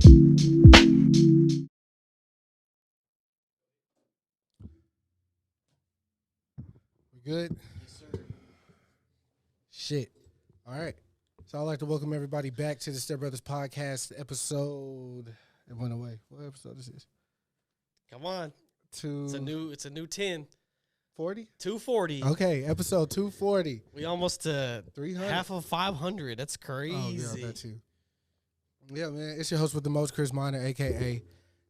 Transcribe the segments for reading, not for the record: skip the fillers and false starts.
We good? Yes, sir. Shit. All right. So I'd like to welcome everybody back to the StepBrothers podcast episode. It went away. What episode is this? Come on. Two. It's a new 10. 40? 240. Okay, episode 240. We almost 300. half of 500. That's crazy. Oh, yeah, that too. Yeah, man. It's your host with the most, Chris Minor, a.k.a.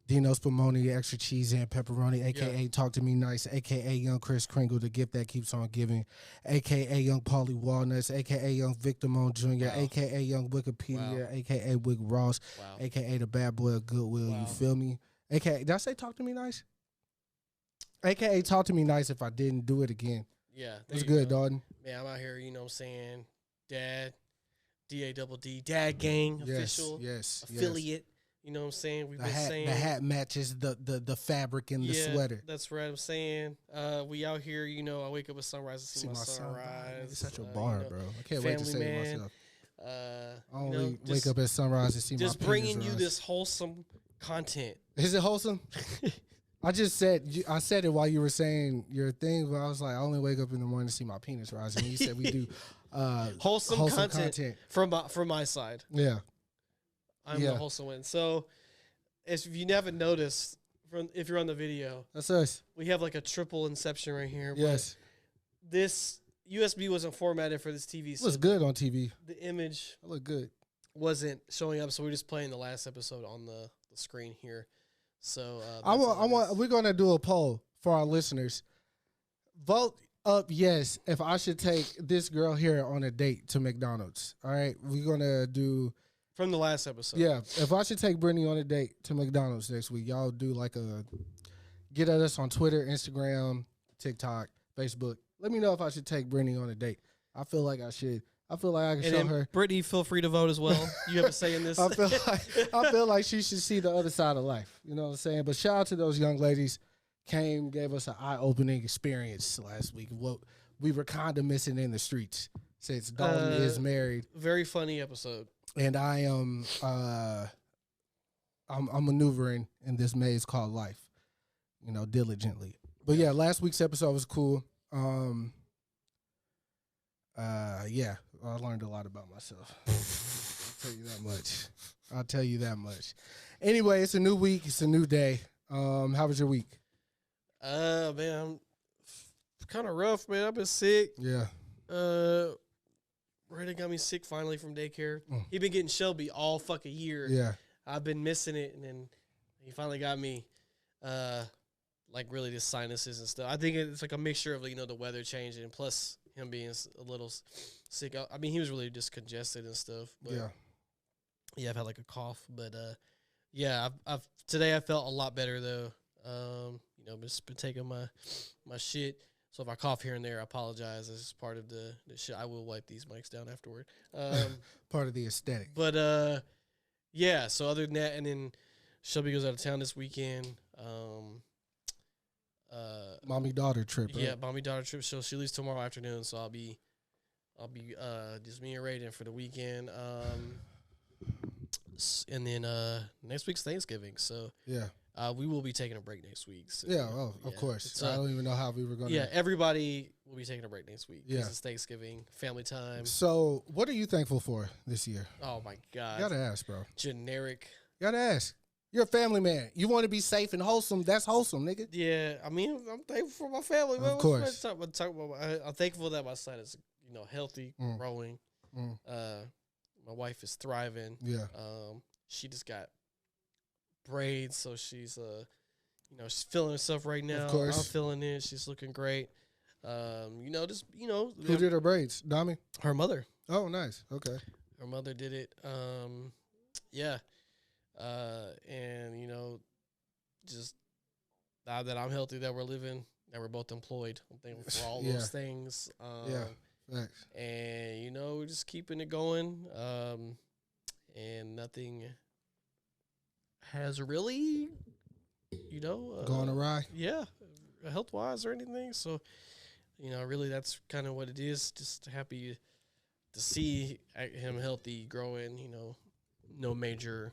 Dino Spumoni, extra cheese and pepperoni, a.k.a. Talk to Me Nice, a.k.a. Young Chris Kringle, the gift that keeps on giving, a.k.a. Young Paulie Walnuts, a.k.a. Young Victor Moan Jr., a.k.a. Young Wikipedia, a.k.a. Wick Ross, a.k.a. the bad boy of Goodwill, you feel me? A.k.a. Did I say Talk to Me Nice? A.k.a. Talk to Me Nice if I didn't do it again. Yeah. What's good, Dalton? Man, I'm out here, you know what I'm saying? Dad, D-A-double-D, Dad Gang, official, affiliate. You know what I'm saying? We've been saying the hat matches the fabric in the sweater. That's right. I'm saying we out here. You know, I wake up at sunrise to see my sunrise. It's such a bar, bro. I can't wait to say it myself. I only wake up at sunrise to see my penis just bringing you rise. this wholesome content. Is it wholesome? I said it while you were saying your thing, but I was like, I only wake up in the morning to see my penis rise. And you said we do wholesome content from my side. Yeah. I'm the wholesome one. So, if you never noticed, if you're on the video, that's us. We have like a triple inception right here. Yes. This USB wasn't formatted for this TV. It was good on TV. The image looked good. Wasn't showing up, so we're just playing the last episode on the screen here. So we're gonna do a poll for our listeners. Vote up yes if I should take this girl here on a date to McDonald's. All right, we're gonna do. From the last episode. Yeah. If I should take Brittany on a date to McDonald's next week, y'all do get at us on Twitter, Instagram, TikTok, Facebook. Let me know if I should take Brittany on a date. I feel like I should. I feel like I can show her. Brittany, feel free to vote as well. You have a say in this. I feel like she should see the other side of life. You know what I'm saying? But shout out to those young ladies. Gave us an eye-opening experience last week. What we were kind of missing in the streets since Dalton is married. Very funny episode. And I am I'm maneuvering in this maze called life, you know, diligently. But yeah, last week's episode was cool. I learned a lot about myself. I'll tell you that much. Anyway, it's a new week, it's a new day. How was your week? Man, kind of rough, man. I've been sick. Yeah. Brandon got me sick finally from daycare. He been getting Shelby all fucking year. Yeah. I've been missing it, and then he finally got me, like really just sinuses and stuff. I think it's like a mixture of, the weather changing plus him being a little sick. I mean, he was really just congested and stuff. But yeah, I've had like a cough, but I've today I felt a lot better though. Just been taking my shit. So if I cough here and there, I apologize. This is part of the shit. I will wipe these mics down afterward. Part of the aesthetic. But, so other than that, and then Shelby goes out of town this weekend. Mommy-daughter trip, right? Yeah, mommy-daughter trip. So she leaves tomorrow afternoon, so I'll be just me and Raiden for the weekend. And then next week's Thanksgiving, so yeah. We will be taking a break next week. So, of course. I don't even know how we were going to. Yeah, everybody will be taking a break next week. Yeah. This is Thanksgiving, family time. So, what are you thankful for this year? Oh, my God. You got to ask, bro. Generic. You got to ask. You're a family man. You want to be safe and wholesome. That's wholesome, nigga. Yeah, I mean, I'm thankful for my family, man. Of course. I'm thankful that my son is, healthy, growing. My wife is thriving. Yeah. She just got braids, so she's she's feeling herself right now. Of course. I'm feeling it. She's looking great. Who did her braids? Dami? Her mother. Oh, nice. Okay. Her mother did it. And just now that I'm healthy, that we're living, that we're both employed, I'm thankful for all those things. Thanks. And we're just keeping it going. And nothing has really, gone awry. Yeah, health wise or anything. So, really that's kind of what it is. Just happy to see him healthy, growing. No major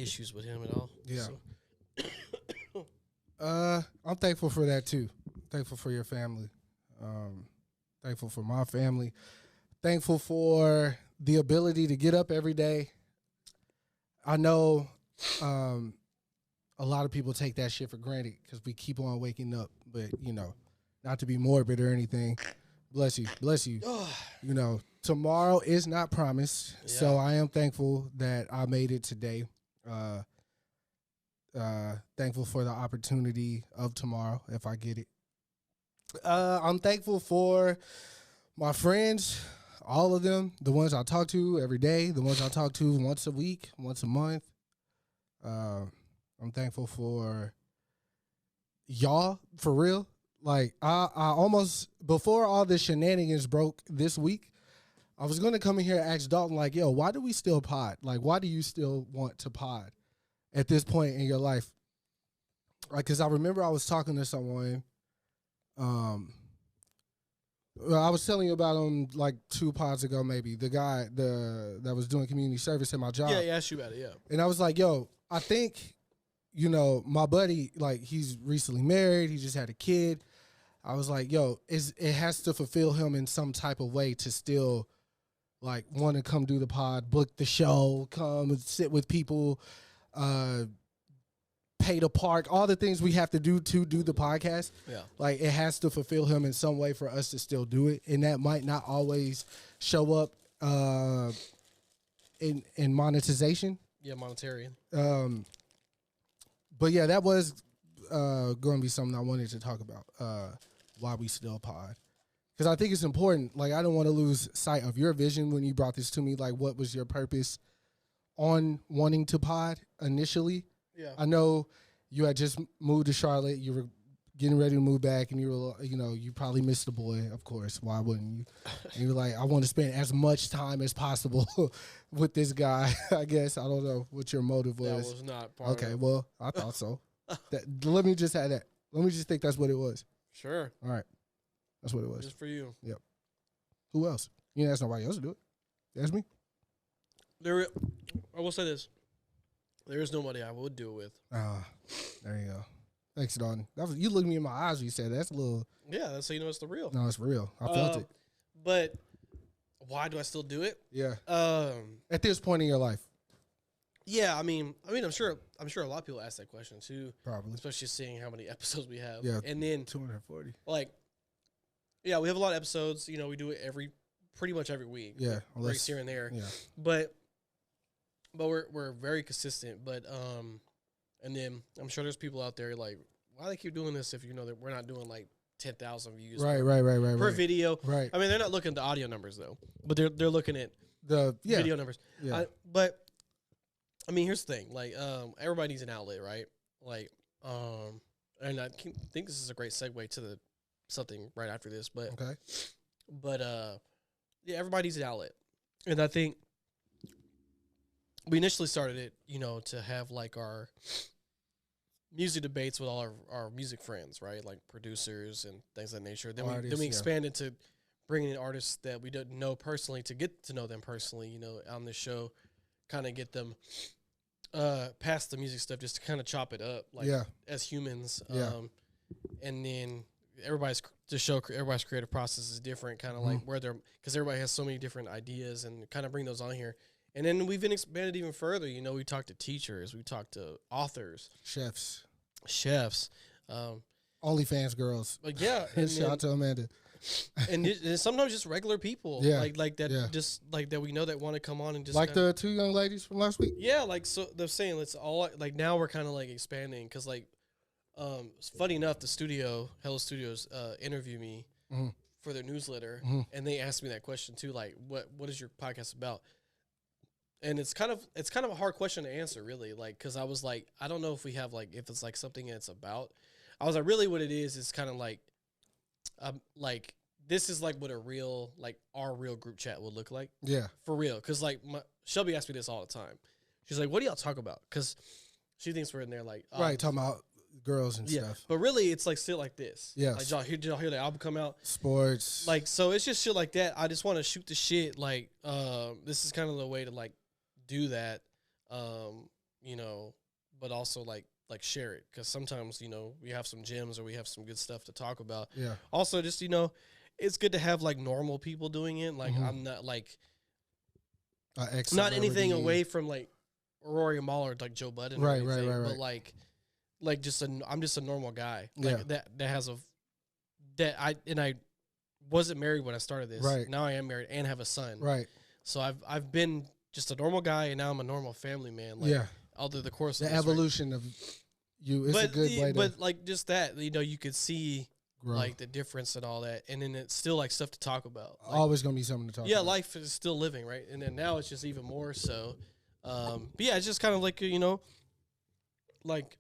issues with him at all. Yeah. So. I'm thankful for that too. Thankful for your family. Thankful for my family. Thankful for the ability to get up every day. I know a lot of people take that shit for granted because we keep on waking up. But, you know, not to be morbid or anything. Bless you. Bless you. You know, tomorrow is not promised. Yeah. So I am thankful that I made it today. Thankful for the opportunity of tomorrow if I get it. I'm thankful for my friends, all of them, the ones I talk to every day, the ones I talk to once a week, once a month. I'm thankful for y'all, for real. Like, I almost, before all the shenanigans broke this week, I was going to come in here and ask Dalton, like, yo, why do we still pod? Like, why do you still want to pod at this point in your life? Like, because I remember I was talking to someone, I was telling you about him like 2 pods ago, maybe, the guy that was doing community service at my job. Yeah, I asked you about it, yeah. And I was like, yo, I think, you know, my buddy, like, he's recently married. He just had a kid. I was like, yo, it has to fulfill him in some type of way to still, like, want to come do the pod, book the show, come and sit with people, pay to park, all the things we have to do the podcast. Yeah. Like, it has to fulfill him in some way for us to still do it. And that might not always show up in monetization. Yeah, monetarian. But yeah, that was going to be something I wanted to talk about, why we still pod. Because I think it's important. Like, I don't want to lose sight of your vision when you brought this to me. Like, what was your purpose on wanting to pod initially? Yeah. I know you had just moved to Charlotte. You were getting ready to move back, and you were, you know, you probably missed the boy, of course. Why wouldn't you? And you were like, I want to spend as much time as possible with this guy. I guess. I don't know what your motive was. That was not part of it. Okay, well, I thought so. Let me just have that. Let me just think that's what it was. Sure. All right. That's what it was. Just for you. Yep. Who else? You didn't ask nobody else to do it. You asked me? I will say this. There is nobody I would do it with. There you go. Thanks, Dalton. You looked me in my eyes when you said that. That's a little... Yeah, that's how you know it's the real. No, it's real. I felt it. But why do I still do it? Yeah. At this point in your life. Yeah, I mean, I'm sure a lot of people ask that question too. Probably. Especially seeing how many episodes we have. Yeah. And then 240. Like, yeah, we have a lot of episodes. You know, we do it pretty much every week. Yeah. Breaks here and there. Yeah. But we're very consistent. But and then I'm sure there's people out there like, why they keep doing this if you know that we're not doing like 10,000 views per video. Right. I mean, they're not looking at the audio numbers though, but they're looking at the video numbers. Yeah. But I mean, here's the thing: like, everybody needs an outlet, right? Like, and I think this is a great segue to something right after this. But okay. But yeah, everybody needs an outlet, and I think we initially started it, you know, to have like our music debates with all our music friends, right? Like producers and things of that nature. Then we expanded to bringing in artists that we didn't know personally to get to know them personally, you know, on the show, kind of get them past the music stuff, just to kind of chop it up, like as humans. And then everybody's creative process is different, kind of like where they're, because everybody has so many different ideas, and kind of bring those on here. And then we've been expanded even further. You know, we talked to teachers, we talked to authors, chefs, OnlyFans girls. Like, yeah, shout out to Amanda. and sometimes just regular people, like that, just like that we know that want to come on and just like the 2 young ladies from last week. Yeah, like, so they're saying it's all like, now we're kind of like expanding, because like, funny enough, the Hello Studios interviewed me for their newsletter, and they asked me that question too, like, what is your podcast about? And it's kind of a hard question to answer, really, like, because I was like, I don't know if we have like, if it's like something it's about. I was like, really, what it is kind of like this is like what our real group chat would look like. Yeah, for real. Because like Shelby asked me this all the time. She's like, "What do y'all talk about?" Because she thinks we're in there like talking about girls and stuff. But really, it's like still like this. Yeah, like did y'all hear the album come out? Sports. Like, so it's just shit like that. I just want to shoot the shit. Like, this is kind of the way to like do that. you know, but also like share it, because sometimes, you know, we have some gems or we have some good stuff to talk about. Yeah. Also, just, you know, it's good to have like normal people doing it. Like I'm not like not anything away from like Rory Mal or like Joe Budden or anything, but like just I'm just a normal guy like that has I wasn't married when I started this. Right. Now I am married and have a son. Right. So I've been just a normal guy, and now I'm a normal family man. Like, all through the course of the evolution of you is a good way to. But like just that, you know, you could see like the difference and all that, and then it's still like stuff to talk about. Like, always gonna be something to talk about. Yeah, life is still living, right? And then now it's just even more so. But yeah, it's just kind of like, you know, like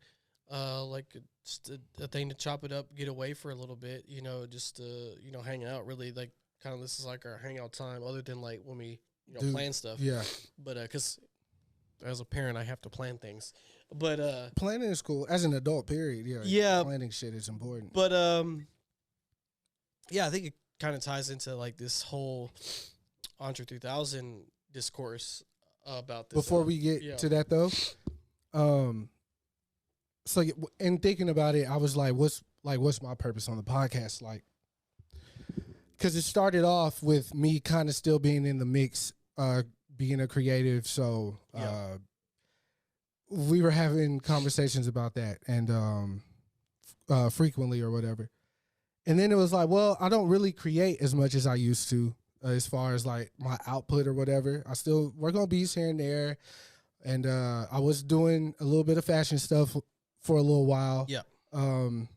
just a thing to chop it up, get away for a little bit, you know, just you know, hang out. Really, like, kind of this is like our hangout time, other than like when we, you know, plan stuff. Yeah. But because as a parent, I have to plan things. But planning is cool as an adult. Period. Yeah. Yeah. Planning shit is important. But yeah, I think it kind of ties into like this whole Entre 3000 discourse about this. Before we get to that though, so in thinking about it, I was like, what's my purpose on the podcast? Like, because it started off with me kind of still being in the mix, being a creative. So we were having conversations about that and frequently or whatever. And then it was like, well, I don't really create as much as I used to as far as like my output or whatever. I still work on beats here and there. And I was doing a little bit of fashion stuff for a little while. Yeah. And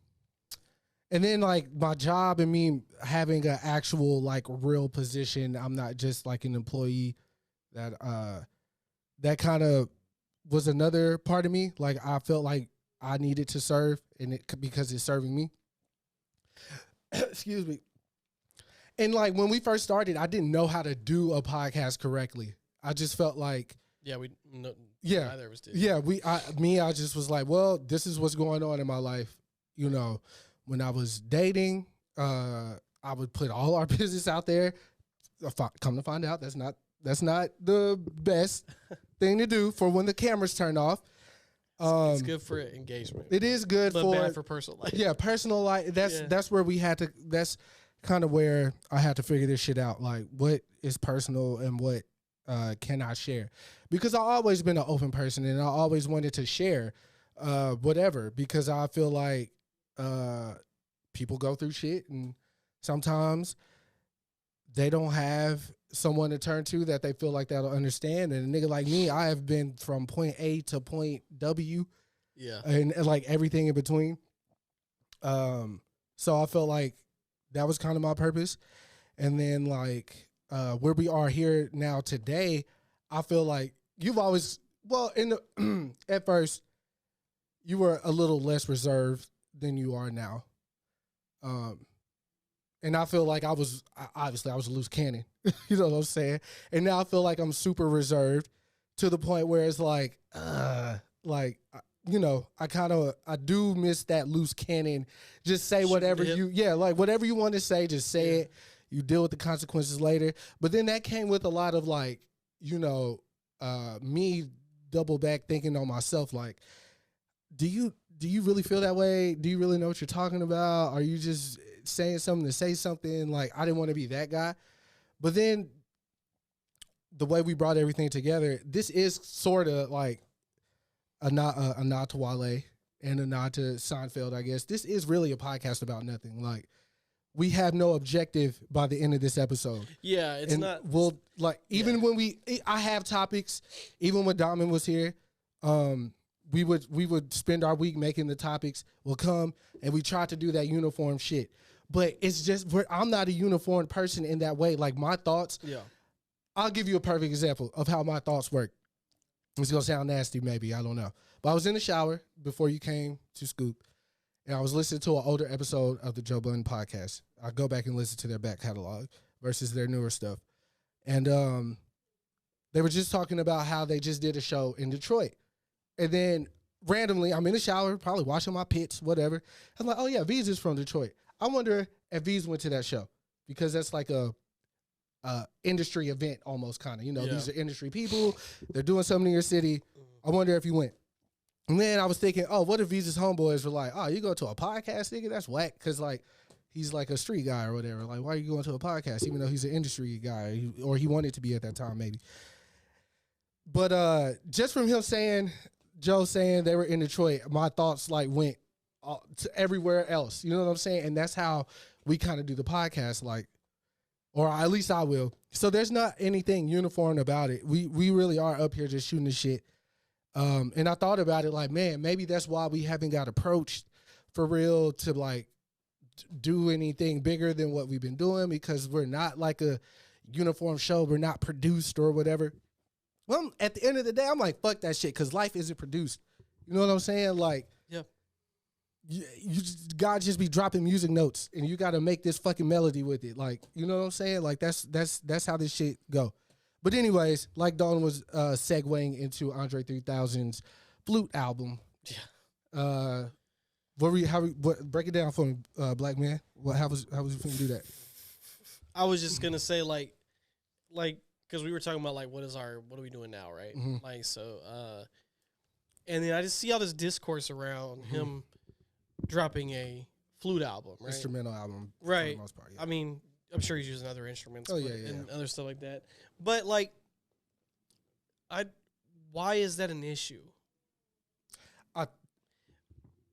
then like my job and me having an actual like real position, I'm not just like an employee. That kind of was another part of me. Like I felt like I needed to serve, and because it's serving me. Excuse me. And like when we first started, I didn't know how to do a podcast correctly. I just felt like neither of us did. Yeah, I just was like, well, this is what's going on in my life. You know, when I was dating, I would put all our business out there. Come to find out, that's not the best thing to do for when the cameras turn off. It's good for engagement. It is good, but bad for personal life. Yeah, personal life. That's where we had to. That's kind of where I had to figure this shit out. Like, what is personal and what can I share? Because I've always been an open person, and I always wanted to share whatever. Because I feel like people go through shit, and sometimes they don't have someone to turn to that they feel like that'll understand. And a nigga like me, I have been from point A to point W. Yeah. And like everything in between. So I felt like that was kind of my purpose. And then like where we are here now today, I feel like you've always, well, at first you were a little less reserved than you are now. And I feel like I was a loose cannon. You know what I'm saying? And now I feel like I'm super reserved to the point where it's like, you know, I do miss that loose cannon. Just say whatever whatever you want to say, just say it. You deal with the consequences later. But then that came with a lot of like, you know, me double back thinking on myself, like, do you really feel that way? Do you really know what you're talking about? Are you just saying something to say something? Like, I didn't want to be that guy. But then the way we brought everything together, this is sort of like a nod to Wale and a nod to Seinfeld, I guess. This is really a podcast about nothing. Like, we have no objective by the end of this episode. Yeah, it's not. We'll like, even when I have topics, even when Diamond was here, we would spend our week making the topics. We'll come and we try to do that uniform shit. But it's just, I'm not a uniform person in that way. Like, my thoughts. Yeah. I'll give you a perfect example of how my thoughts work. It's going to sound nasty, maybe. I don't know. But I was in the shower before you came to Scoop, and I was listening to an older episode of the Joe Budden podcast. I go back and listen to their back catalog versus their newer stuff. And they were just talking about how they just did a show in Detroit. And then randomly, I'm in the shower, probably washing my pits, whatever. I'm like, oh, yeah, V's is from Detroit. I wonder if V's went to that show, because that's like a industry event almost, kind of. You know, these are industry people. They're doing something in your city. I wonder if he went. And then I was thinking, oh, what if Visa's homeboys were like, oh, you go to a podcast, nigga? That's whack. Because, like, he's like a street guy or whatever. Like, why are you going to a podcast, even though he's an industry guy? Or he wanted to be at that time, maybe. But just from him saying, Joe saying they were in Detroit, my thoughts, like, went to everywhere else. You know what I'm saying? And that's how we kind of do the podcast, like, or at least I will. So there's not anything uniform about it. We really are up here just shooting the shit. And I thought about it like, man, maybe that's why we haven't got approached for real to like do anything bigger than what we've been doing, because we're not like a uniform show. We're not produced or whatever. Well, at the end of the day, I'm like, fuck that shit, because life isn't produced. You know what I'm saying? Like, yeah. You God just be dropping music notes, and you got to make this fucking melody with it. Like, you know what I'm saying? Like, that's how this shit go. But anyways, like Dalton was segueing into Andre 3000's Flute album. Yeah. Break it down for me, black man. How was you finna do that? I was just gonna say like, because we were talking about like what are we doing now, right? Mm-hmm. Like so, and then I just see all this discourse around him dropping a flute album, right? Instrumental album, right? For the most part, yeah. I mean, I'm sure he's using other instruments, and other stuff like that. But like, why is that an issue?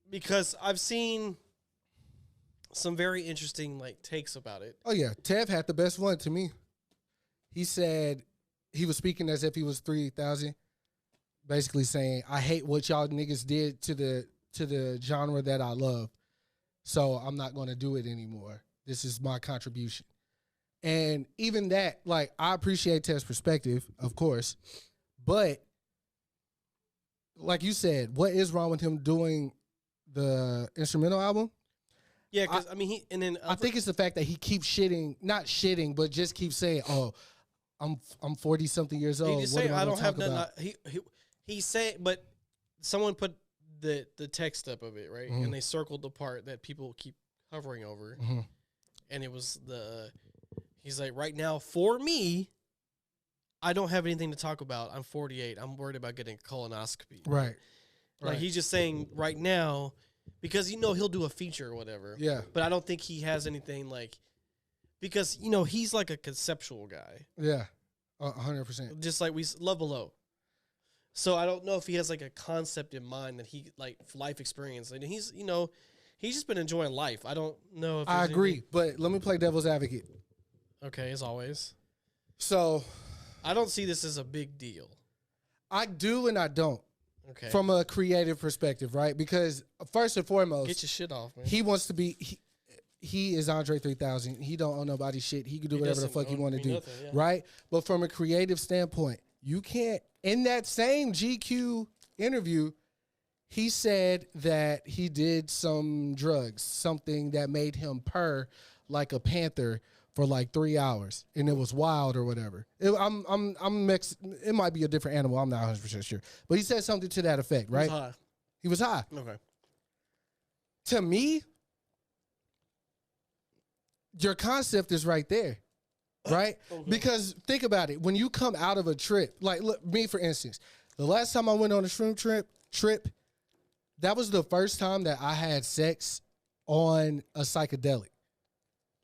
Because I've seen some very interesting like takes about it. Oh yeah, Tev had the best one to me. He said he was speaking as if he was 3000, basically saying, "I hate what y'all niggas did to the genre that I love, so I'm not going to do it anymore. This is my contribution." And even that, like, I appreciate Tev's perspective, of course, but like you said, what is wrong with him doing the instrumental album? Yeah, because I mean, I think it's the fact that he keeps not shitting, but just keeps saying, "Oh, I'm 40 something years old. He just what say, am I don't have nothing." He said, but someone put the text up of it, right, Mm-hmm. and they circled the part that people keep hovering over, Mm-hmm. and it was he's like, right now for me, I don't have anything to talk about. I'm 48. I'm worried about getting a colonoscopy. Right. Like he's just saying right now, because he'll do a feature or whatever. Yeah. But I don't think he has anything like, because he's like a conceptual guy. Yeah. 100%. Just like we Love Below. So I don't know if he has like a concept in mind that he like life experience. And he's just been enjoying life. I don't know if I agree, but let me play devil's advocate. Okay, as always. So I don't see this as a big deal. I do and I don't. Okay. From a creative perspective, right? Because first and foremost, get your shit off, man. He wants to be. He is Andre 3000. He don't owe nobody shit. He can do whatever the fuck he want to do, nothing, yeah. right? But from a creative standpoint, you can't. In that same GQ interview, he said that he did some drugs, something that made him purr like a panther for like 3 hours, and it was wild or whatever. I'm mixed. It might be a different animal. I'm not 100% sure, but he said something to that effect, right? He was high. Okay. To me, your concept is right there, right? Okay. Because think about it. When you come out of a trip, like look, me for instance, the last time I went on a shroom trip, that was the first time that I had sex on a psychedelic.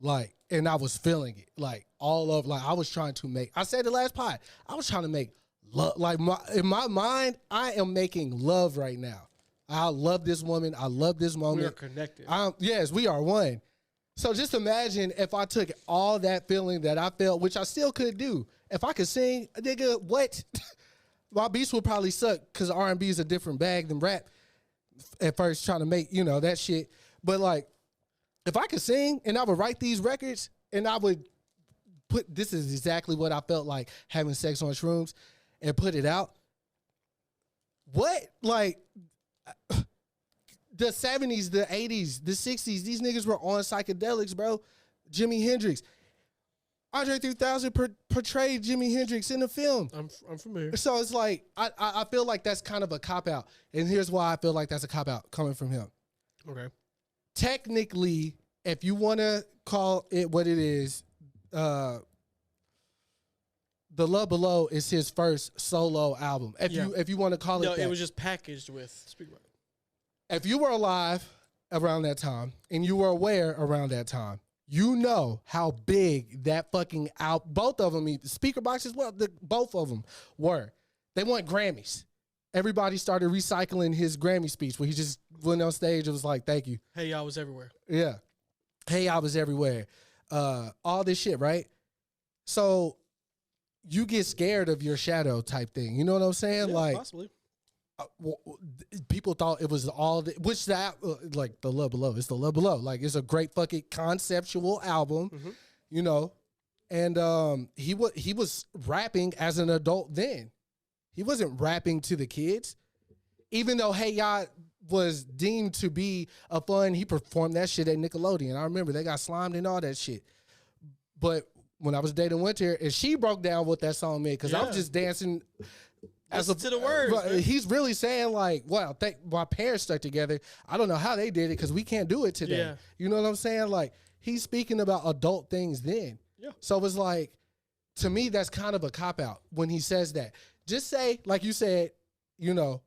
Like, and I was feeling it, like all of, like I was trying to make. I said the last pod, I was trying to make love. Like in my mind, I am making love right now. I love this woman. I love this moment. We are connected. Yes, we are one. So just imagine if I took all that feeling that I felt, which I still could do. If I could sing, nigga, what? My beats would probably suck because R&B is a different bag than rap. At first, trying to make that shit, but like. If I could sing and I would write these records and I would put, this is exactly what I felt like having sex on shrooms and put it out. What? Like the 70s, the 80s, the 60s, these niggas were on psychedelics, bro. Jimi Hendrix. Andre 3000 portrayed Jimi Hendrix in the film. I'm familiar. So it's like, I feel like that's kind of a cop-out. And here's why I feel like that's a cop-out coming from him. Okay. Technically, if you want to call it what it is, the The Love Below is his first solo album. If you want to call it that. It was just packaged with. Speak about it. If you were alive around that time and you were aware around that time, you know how big that fucking out. Both of them, Speaker Box as well. Both of them were. They won Grammys. Everybody started recycling his Grammy speech where he just went on stage and was like, "Thank you." Hey, y'all was everywhere. Yeah. Hey, I was everywhere. All this shit, right? So you get scared of your shadow type thing. You know what I'm saying? Yeah, like, possibly. People thought it was all, like The Love Below. It's The Love Below. Like, it's a great fucking conceptual album, you know? And he was rapping as an adult then. He wasn't rapping to the kids. Even though Hey Ya was deemed to be a fun, he performed that shit at Nickelodeon. I remember they got slimed and all that shit. But when I was dating Winter, and she broke down what that song meant, because I was just dancing to the words. He's really saying like, "Wow, my parents stuck together. I don't know how they did it because we can't do it today." Yeah. You know what I'm saying? Like, he's speaking about adult things then. Yeah. So it's like, to me, that's kind of a cop out when he says that. Just say, like you said, you know,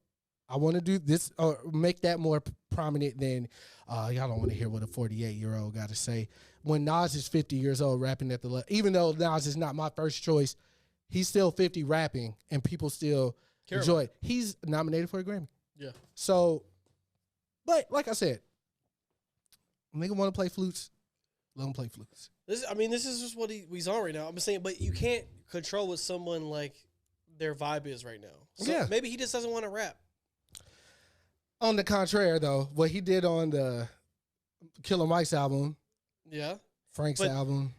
I want to do this, or make that more prominent than y'all don't want to hear what a 48-year-old got to say. When Nas is 50 years old rapping at the even though Nas is not my first choice, he's still 50 rapping and people still enjoy it. He's nominated for a Grammy. Yeah. So, but like I said, nigga want to play flutes, let him play flutes. This is just what he's on right now. I'm saying, but you can't control what someone like their vibe is right now. So yeah. Maybe he just doesn't want to rap. On the contrary, though, what he did on the Killer Mike's album, yeah, Frank's album,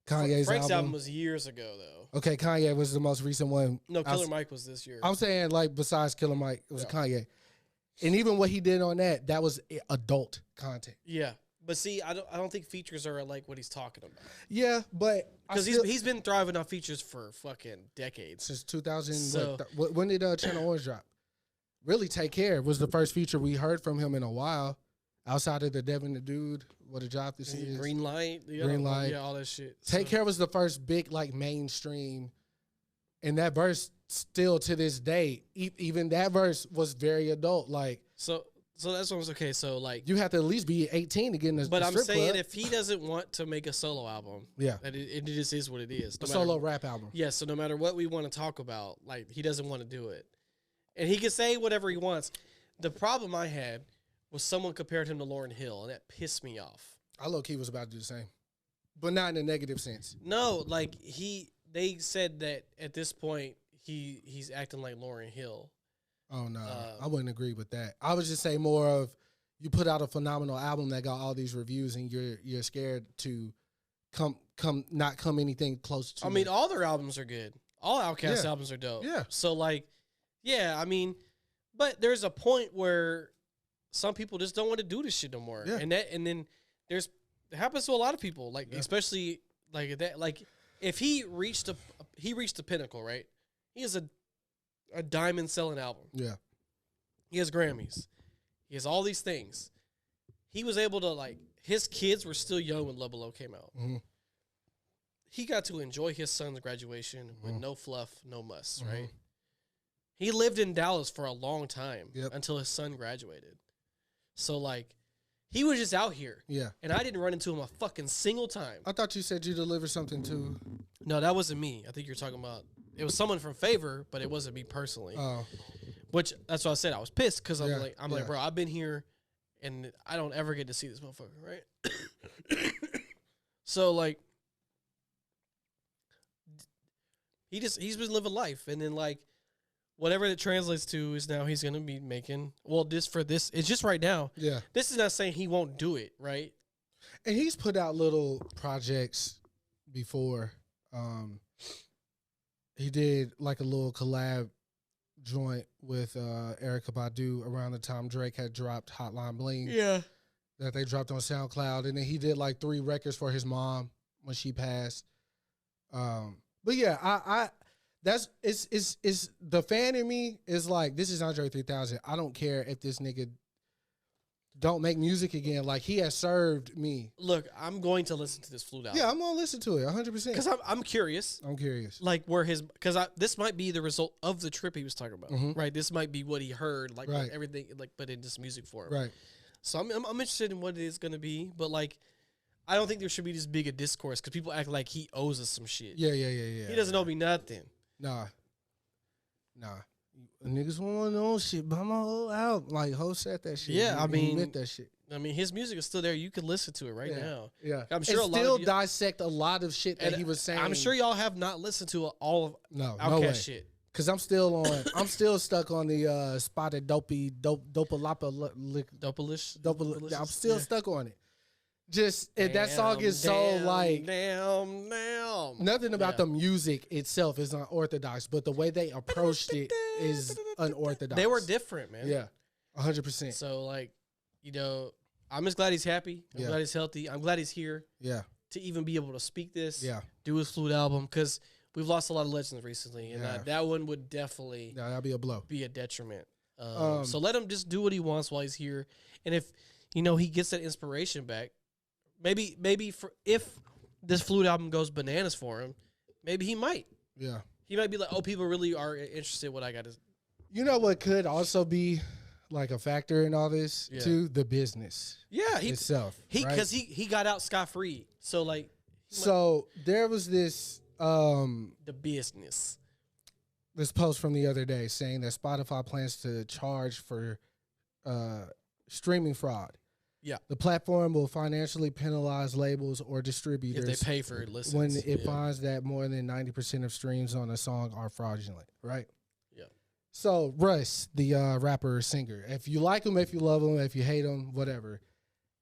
Kanye's Frank's album was years ago, though. Okay, Kanye was the most recent one. No, Killer Mike was this year. I'm saying, like, besides Killer Mike, it was Kanye. And even what he did on that was adult content. Yeah. But see, I don't think features are like what he's talking about. Yeah, but because he's been thriving on features for fucking decades. Since 2000. So, when did Channel Orange drop? Really, Take Care was the first feature we heard from him in a while, outside of the Devin the Dude. What a job this is. Green Light. Green Light. Yeah, all that shit. Take Care was the first big, like, mainstream. And that verse, still to this day, even that verse was very adult. Like, so that's what was okay. So, like, you have to at least be 18 to get in the But I'm saying, club. if he doesn't want to make a solo album, it just is what it is. A solo rap album. Yeah, so no matter what we want to talk about, like, he doesn't want to do it. And he can say whatever he wants. The problem I had was someone compared him to Lauryn Hill, and that pissed me off. I low-key was about to do the same, but not in a negative sense. No, like, they said that at this point he's acting like Lauryn Hill. Oh no, I wouldn't agree with that. I would just say more of, you put out a phenomenal album that got all these reviews, and you're scared to not come anything close to. I mean, all their albums are good. All Outkast albums are dope. Yeah. So, like, yeah, I mean, but there's a point where some people just don't want to do this shit no more. Yeah. And then it happens to a lot of people, like, especially like that. Like, if he reached the pinnacle, right? He has a diamond selling album. Yeah. He has Grammys. He has all these things. He was able to, like, his kids were still young when Love Below came out. Mm-hmm. He got to enjoy his son's graduation with no fluff, no muss, right? He lived in Dallas for a long time until his son graduated. So, like, he was just out here. Yeah. And I didn't run into him a fucking single time. I thought you said you delivered something too. No, that wasn't me. I think you're talking about, it was someone from Favor, but it wasn't me personally. Oh. Which, that's what I said. I was pissed because I'm like, bro, I've been here and I don't ever get to see this motherfucker, right? So, like, he's been living life, and then, like, whatever it translates to is now he's gonna be making. Well, it's just right now. Yeah. This is not saying he won't do it, right? And he's put out little projects before. He did like a little collab joint with Erykah Badu around the time Drake had dropped Hotline Bling. Yeah. That they dropped on SoundCloud, and then he did like 3 records for his mom when she passed. But yeah, it's the fan in me is like, this is Andre 3000. I don't care if this nigga don't make music again. Like, he has served me. Look, I'm going to listen to this Flute album. Yeah, I'm gonna listen to it 100%. Because I'm curious. I'm curious. Like, where because this might be the result of the trip he was talking about, right? This might be what he heard, like everything, like, but in just music form, right? So I'm interested in what it is going to be, but like, I don't think there should be this big a discourse because people act like he owes us some shit. Yeah. He doesn't owe me nothing. Nah. Niggas want to know shit, but I'm all out. Like, Ho said that shit. Yeah, I mean, meant that shit. I mean, his music is still there. You can listen to it right now. Yeah, I'm sure and still dissect a lot of shit that he was saying. I'm sure y'all have not listened to all of Outkast shit. Cause I'm still stuck on the spotted dopalapa dopalish. I'm still stuck on it. Just that song is so like nothing about the music itself is unorthodox, but the way they approached it is unorthodox. They were different, man. Yeah, 100%. So like, you know, I'm just glad he's happy. I'm glad he's healthy. I'm glad he's here. Yeah, to even be able to speak this. Yeah, do his Flute album because we've lost a lot of legends recently, and that one would definitely that'd be a blow, be a detriment. So let him just do what he wants while he's here, and if he gets that inspiration back. Maybe if this Flute album goes bananas for him, maybe he might. Yeah. He might be like, oh, people really are interested in what I got to. You know what could also be like a factor in all this too? The business. Yeah, itself. Because he got out scot-free. So like. So there was this. The business. This post from the other day saying that Spotify plans to charge for streaming fraud. Yeah, the platform will financially penalize labels or distributors if they pay for listens when it finds that more than 90% of streams on a song are fraudulent. Right? Yeah. So Russ, the rapper or singer, if you like him, if you love him, if you hate him, whatever,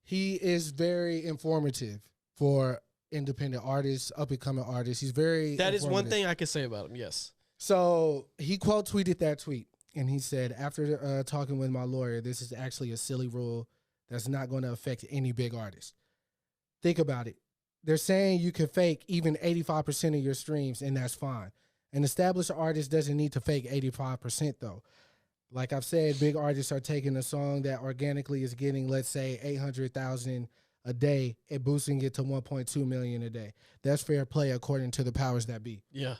he is very informative for independent artists, up and coming artists. He's very. That is one thing I can say about him. Yes. So he quote tweeted that tweet, and he said, "After talking with my lawyer, this is actually a silly rule." That's not going to affect any big artist. Think about it. They're saying you can fake even 85% of your streams, and that's fine. An established artist doesn't need to fake 85%, though. Like I've said, big artists are taking a song that organically is getting, let's say, 800,000 a day and boosting it to 1.2 million a day. That's fair play according to the powers that be. Yeah.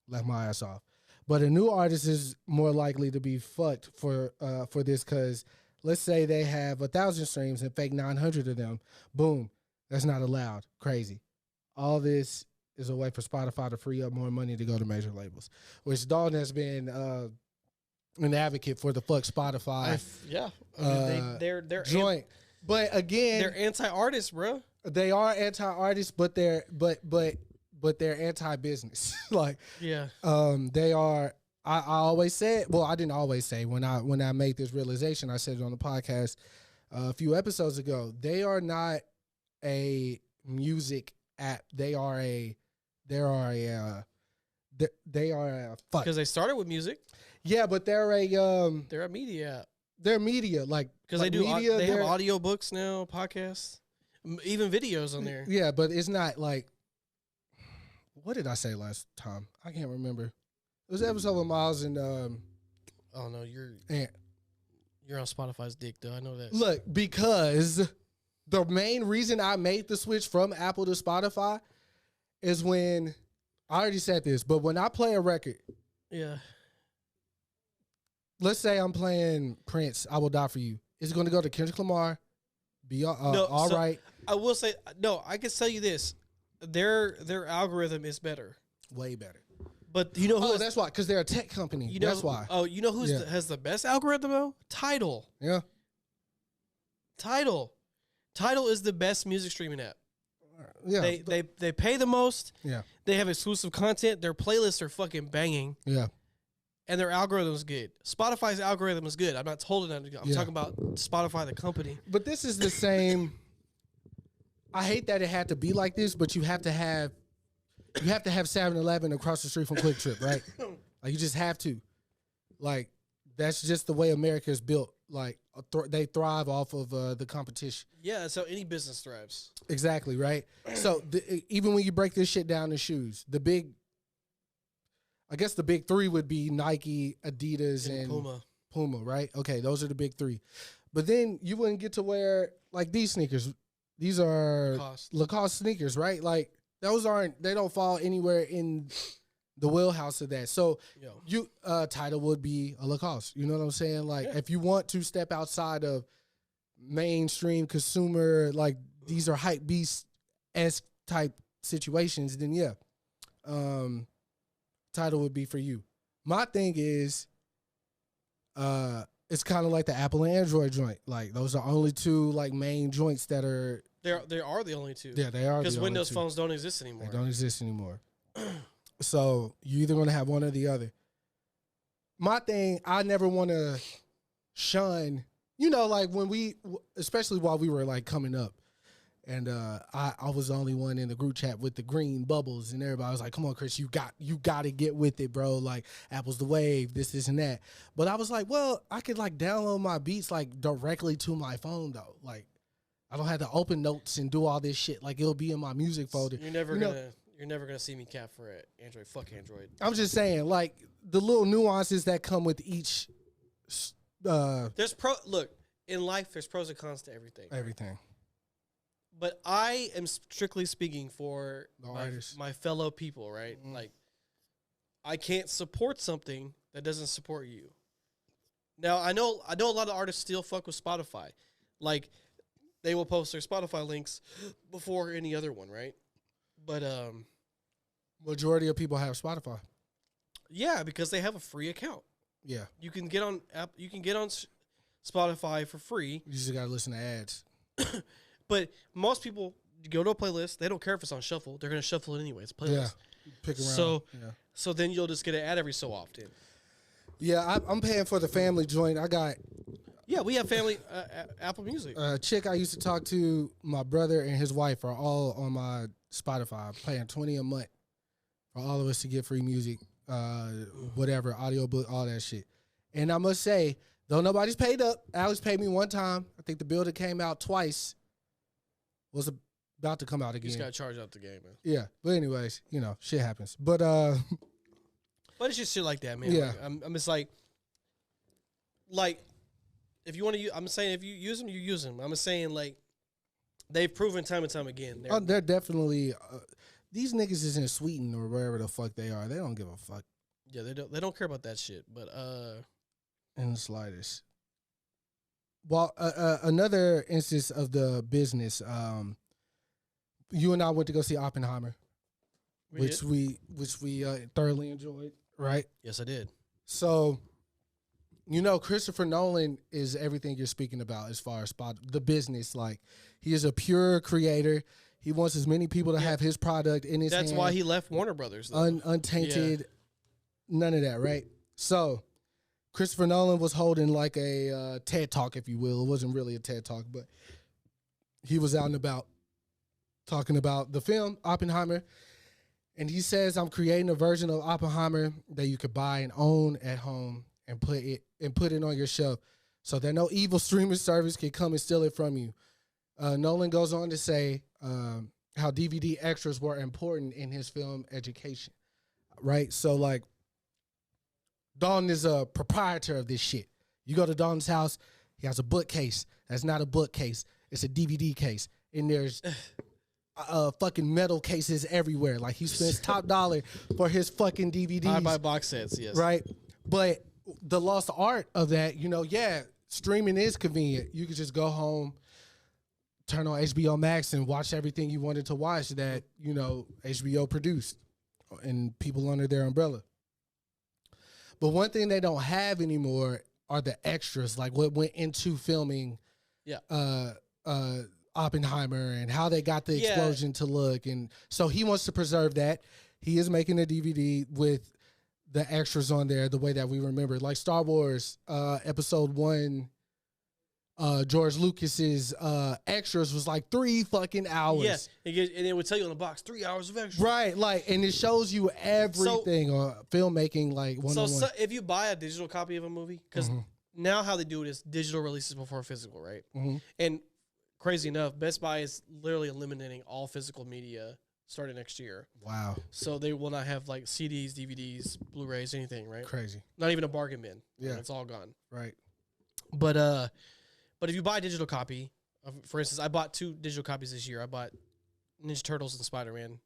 Left my ass off. But a new artist is more likely to be fucked for this because let's say they have 1,000 streams and fake 900 of them. Boom. That's not allowed. Crazy. All this is a way for Spotify to free up more money to go to major labels, which Dalton has been an advocate for the fuck Spotify. They're joint. But again, they're anti-artists, bro. They are anti-artists, but they're anti-business. Like, they are. I always said, well, I didn't always say when I made this realization, I said it on the podcast a few episodes ago. They are not a music app. They are a fuck. Because they started with music. Yeah, but they're a media app. They're media, like because they do media. They have audiobooks now, podcasts, even videos on there. Yeah, but it's not like. What did I say last time? I can't remember. It was an episode with Miles and oh no, you're on Spotify's dick though. I know that. Look, because the main reason I made the switch from Apple to Spotify is when I already said this, but when I play a record, let's say I'm playing Prince, "I Will Die for You." It's going to go to Kendrick Lamar. Be all right. I will say no. I can tell you this: their algorithm is better, way better. But you know who? That's why, because they're a tech company. That's why. Oh, you know who has the best algorithm though? Tidal. Yeah. Tidal is the best music streaming app. Yeah. They pay the most. Yeah. They have exclusive content. Their playlists are fucking banging. Yeah. And their algorithm is good. Spotify's algorithm is good. I'm not told that. I'm talking about Spotify, the company. But this is the same. I hate that it had to be like this, but you have to have 7-Eleven across the street from Quick Trip, right? Like, you just have to. Like, that's just the way America is built. Like, they thrive off of the competition. Yeah, so any business thrives. Exactly, right? So even when you break this shit down to shoes, the big three would be Nike, Adidas, and Puma, right? Okay, those are the big three. But then you wouldn't get to wear like these sneakers. These are Lacoste sneakers, right? Like those they don't fall anywhere in the wheelhouse of that. So you title would be a Lacoste. You know what I'm saying? Like if you want to step outside of mainstream consumer, like these are hype beast-esque type situations, then title would be for you. My thing is it's kind of like the Apple and Android joint. Like those are only two like main joints that are They are the only two. Yeah, they are. Because Windows phones don't exist anymore. They don't exist anymore. So you either going to have one or the other. My thing, I never want to shun, like when especially while we were like coming up, and I was the only one in the group chat with the green bubbles, and everybody was like, "Come on, Chris, you got to get with it, bro. Like Apple's the wave, this and that." But I was like, well, I could like download my beats like directly to my phone though, like. I don't have to open notes and do all this shit. Like it'll be in my music folder. You're never gonna see me cap for Android. Fuck Android. I'm just saying, like the little nuances that come with each. Look, in life, there's pros and cons to everything. Everything. But I am strictly speaking for my fellow people, right? Mm-hmm. Like, I can't support something that doesn't support you. Now I know a lot of artists still fuck with Spotify, like. They will post their Spotify links before any other one, right? But majority of people have Spotify. Yeah, because they have a free account. Yeah, you can get on Spotify for free. You just gotta listen to ads. But most people go to a playlist. They don't care if it's on shuffle. They're gonna shuffle it anyway. It's a playlist. Yeah, pick around. So then you'll just get an ad every so often. Yeah, I'm paying for the family joint. I got. Yeah, we have family Apple Music. Chick I used to talk to, my brother and his wife are all on my Spotify. I'm paying $20 a month for all of us to get free music, whatever, audiobook, all that shit. And I must say, though nobody's paid up, Alex paid me one time. I think the bill that came out twice was about to come out again. You just got to charge out the game, man. Yeah, but anyways, shit happens. But it's just shit like that, man. Yeah. Like, I'm just like. If you want to use, I'm saying if you use them, you use them. I'm saying like they've proven time and time again. They're definitely these niggas is in Sweden or wherever the fuck they are. They don't give a fuck. Yeah, they don't care about that shit. But in the slightest. Well, another instance of the business. You and I went to go see Oppenheimer, which we thoroughly enjoyed. Right? Yes, I did. So. Christopher Nolan is everything you're speaking about as far as the business. Like, he is a pure creator. He wants as many people to have his product in his hands. That's why he left Warner Brothers. Untainted, none of that, right? So, Christopher Nolan was holding like a TED Talk, if you will. It wasn't really a TED Talk, but he was out and about talking about the film, Oppenheimer. And he says, I'm creating a version of Oppenheimer that you could buy and own at home. And put it on your shelf so that no evil streaming service can come and steal it from you. Nolan goes on to say how DVD extras were important in his film education, right? So, like, Dalton is a proprietor of this shit. You go to Dalton's house, he has a bookcase. That's not a bookcase. It's a DVD case. And there's fucking metal cases everywhere. Like, he spends top dollar for his fucking DVDs. I buy box sets, yes. Right? But the lost art of that, streaming is convenient. You can just go home, turn on HBO Max, and watch everything you wanted to watch that, HBO produced and people under their umbrella. But one thing they don't have anymore are the extras, like what went into filming Oppenheimer and how they got the explosion to look. And so he wants to preserve that. He is making a DVD with the extras on there the way that we remember, like Star Wars Episode 1, George Lucas's extras was like 3 fucking hours. Yeah, and it would tell you on the box 3 hours of extras. Right, like, and it shows you everything on filmmaking, like one-on-one. So if you buy a digital copy of a movie, because now how they do it is digital releases before physical, right? And crazy enough, Best Buy is literally eliminating all physical media starting next year. Wow. So they will not have like CDs, DVDs, Blu-rays, anything, right? Crazy. Not even a bargain bin. Yeah. It's all gone. Right. But if you buy a digital copy, for instance, I bought 2 digital copies this year. I bought Ninja Turtles and Spider-Man,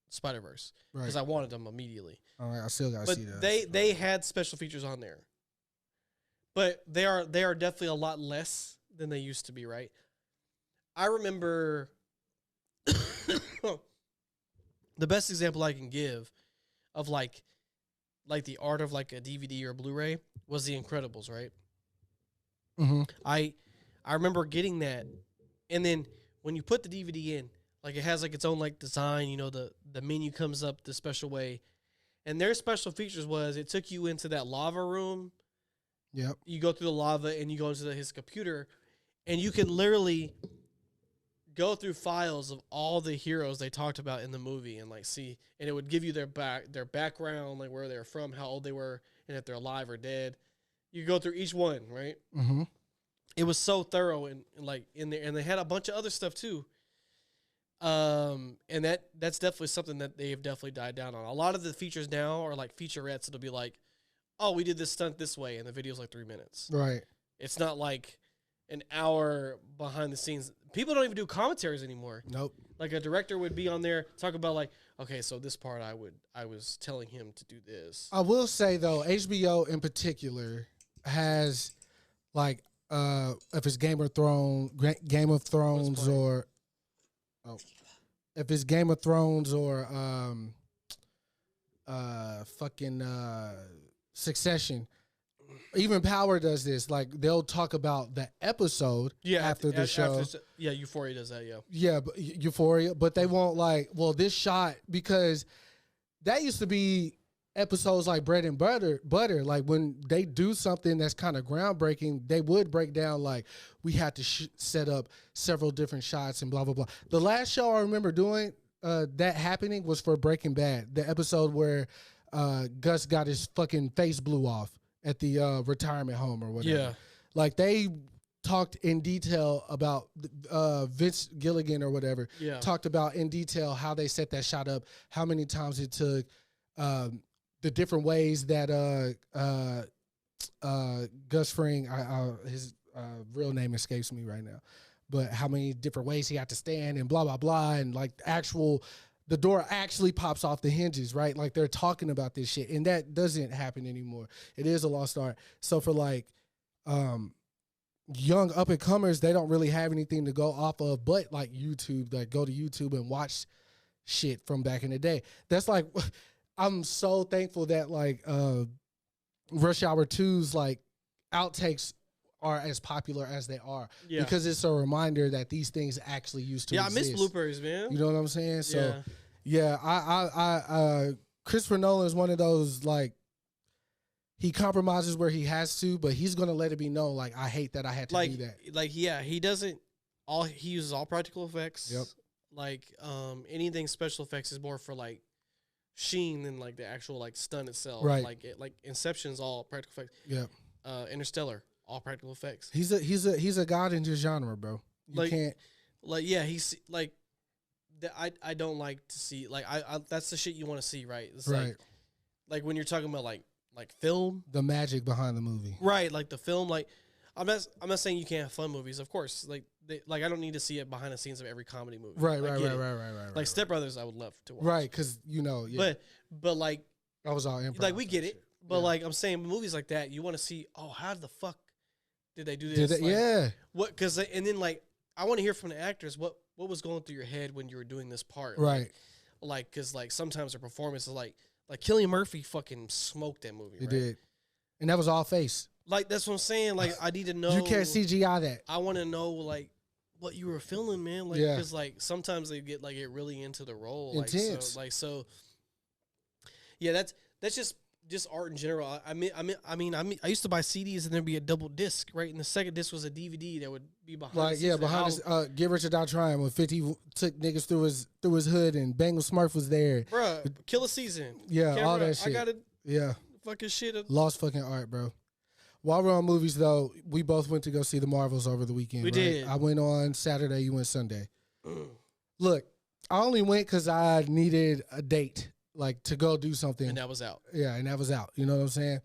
Spider-Verse, because I wanted them immediately. All right, I still gotta see that. But they had special features on there. But they are definitely a lot less than they used to be, right? I remember the best example I can give of like the art of like a DVD or Blu-ray was The Incredibles, right? Mm-hmm. I remember getting that, and then when you put the DVD in, like it has like its own like design, you know, the menu comes up the special way, and their special features was it took you into that lava room. Yep. You go through the lava and you go into his computer, and you can literally go through files of all the heroes they talked about in the movie and like see, and it would give you their background, like where they're from, how old they were, and if they're alive or dead. You go through each one, right? Mm-hmm. It was so thorough and like in there, and they had a bunch of other stuff too. And that's definitely something that they have definitely died down on. A lot of the features now are like featurettes. It'll be like, oh, we did this stunt this way, and the video's like 3 minutes. Right. It's not like an hour behind the scenes. People don't even do commentaries anymore. Nope. Like a director would be on there talk about like, okay, so this part I was telling him to do this. I will say though, HBO in particular has like if it's Game of Thrones or if it's Game of Thrones or Succession. Even Power does this. Like they'll talk about the episode after the show. Euphoria does that. Yeah, but Euphoria, but they won't like. Well, this shot because that used to be episodes like bread and butter. Like when they do something that's kind of groundbreaking, they would break down like we had to set up several different shots and blah blah blah. The last show I remember doing that happening was for Breaking Bad, the episode where Gus got his fucking face blew off at the retirement home or whatever. Yeah. Like they talked in detail about Vince Gilligan or whatever. Yeah. Talked about in detail how they set that shot up, how many times it took, the different ways that Gus Fring, his real name escapes me right now, but how many different ways he had to stand and blah blah blah, and like the door actually pops off the hinges, right? Like they're talking about this shit, and that doesn't happen anymore. It is a lost art. So for like young up and comers, they don't really have anything to go off of, but like YouTube, like go to YouTube and watch shit from back in the day. That's like, I'm so thankful that like Rush Hour 2's like outtakes are as popular as they are, because it's a reminder that these things actually used to exist. I miss bloopers, man. You know what I'm saying? So I Christopher Nolan is one of those, like, he compromises where he has to, but he's gonna let it be known, like, I hate that I had to do that. Like, he doesn't he uses all practical effects. Yep. Like, anything special effects is more for like sheen than like the actual like stunt itself. Right. Like Inception's all practical effects. Yep. Interstellar, all practical effects. He's a god in his genre, bro. You can't. Like, he's like, I don't like to see, like, I that's the shit you want to see, right? It's right. Like when you're talking about like film, the magic behind the movie, right? Like the film, like I'm not saying you can't have fun movies, of course. Like I don't need to see it behind the scenes of every comedy movie. Right. Like StepBrothers, I would love to watch. Right, because but like I was all improv. Like we get it, but like I'm saying, movies like that, you want to see. Oh, how the fuck did they do this? What? Because and then like I want to hear from the actors what was going through your head when you were doing this part, right? Like because like sometimes their performance is like Cillian Murphy fucking smoked that movie. He right? did, and that was all face. Like that's what I'm saying. Like I need to know. You can't CGI that. I want to know like what you were feeling, man. Like because like sometimes they get really into the role. Intense. So. Yeah, that's just art in general. I mean, I used to buy CDs and there'd be a double disc, right? And the second disc was a DVD that would be behind. Like behind his Get Rich or Die Trying when 50 took niggas through his hood and Bang Smurf was there. Bruh, Kill a Season. Yeah, all that shit. I got it. Yeah. Fucking shit. Lost fucking art, bro. While we're on movies, though, we both went to go see the Marvels over the weekend. We did. I went on Saturday. You went Sunday. Look, I only went because I needed a date, like to go do something. And that was out. Yeah, and that was out. You know what I'm saying?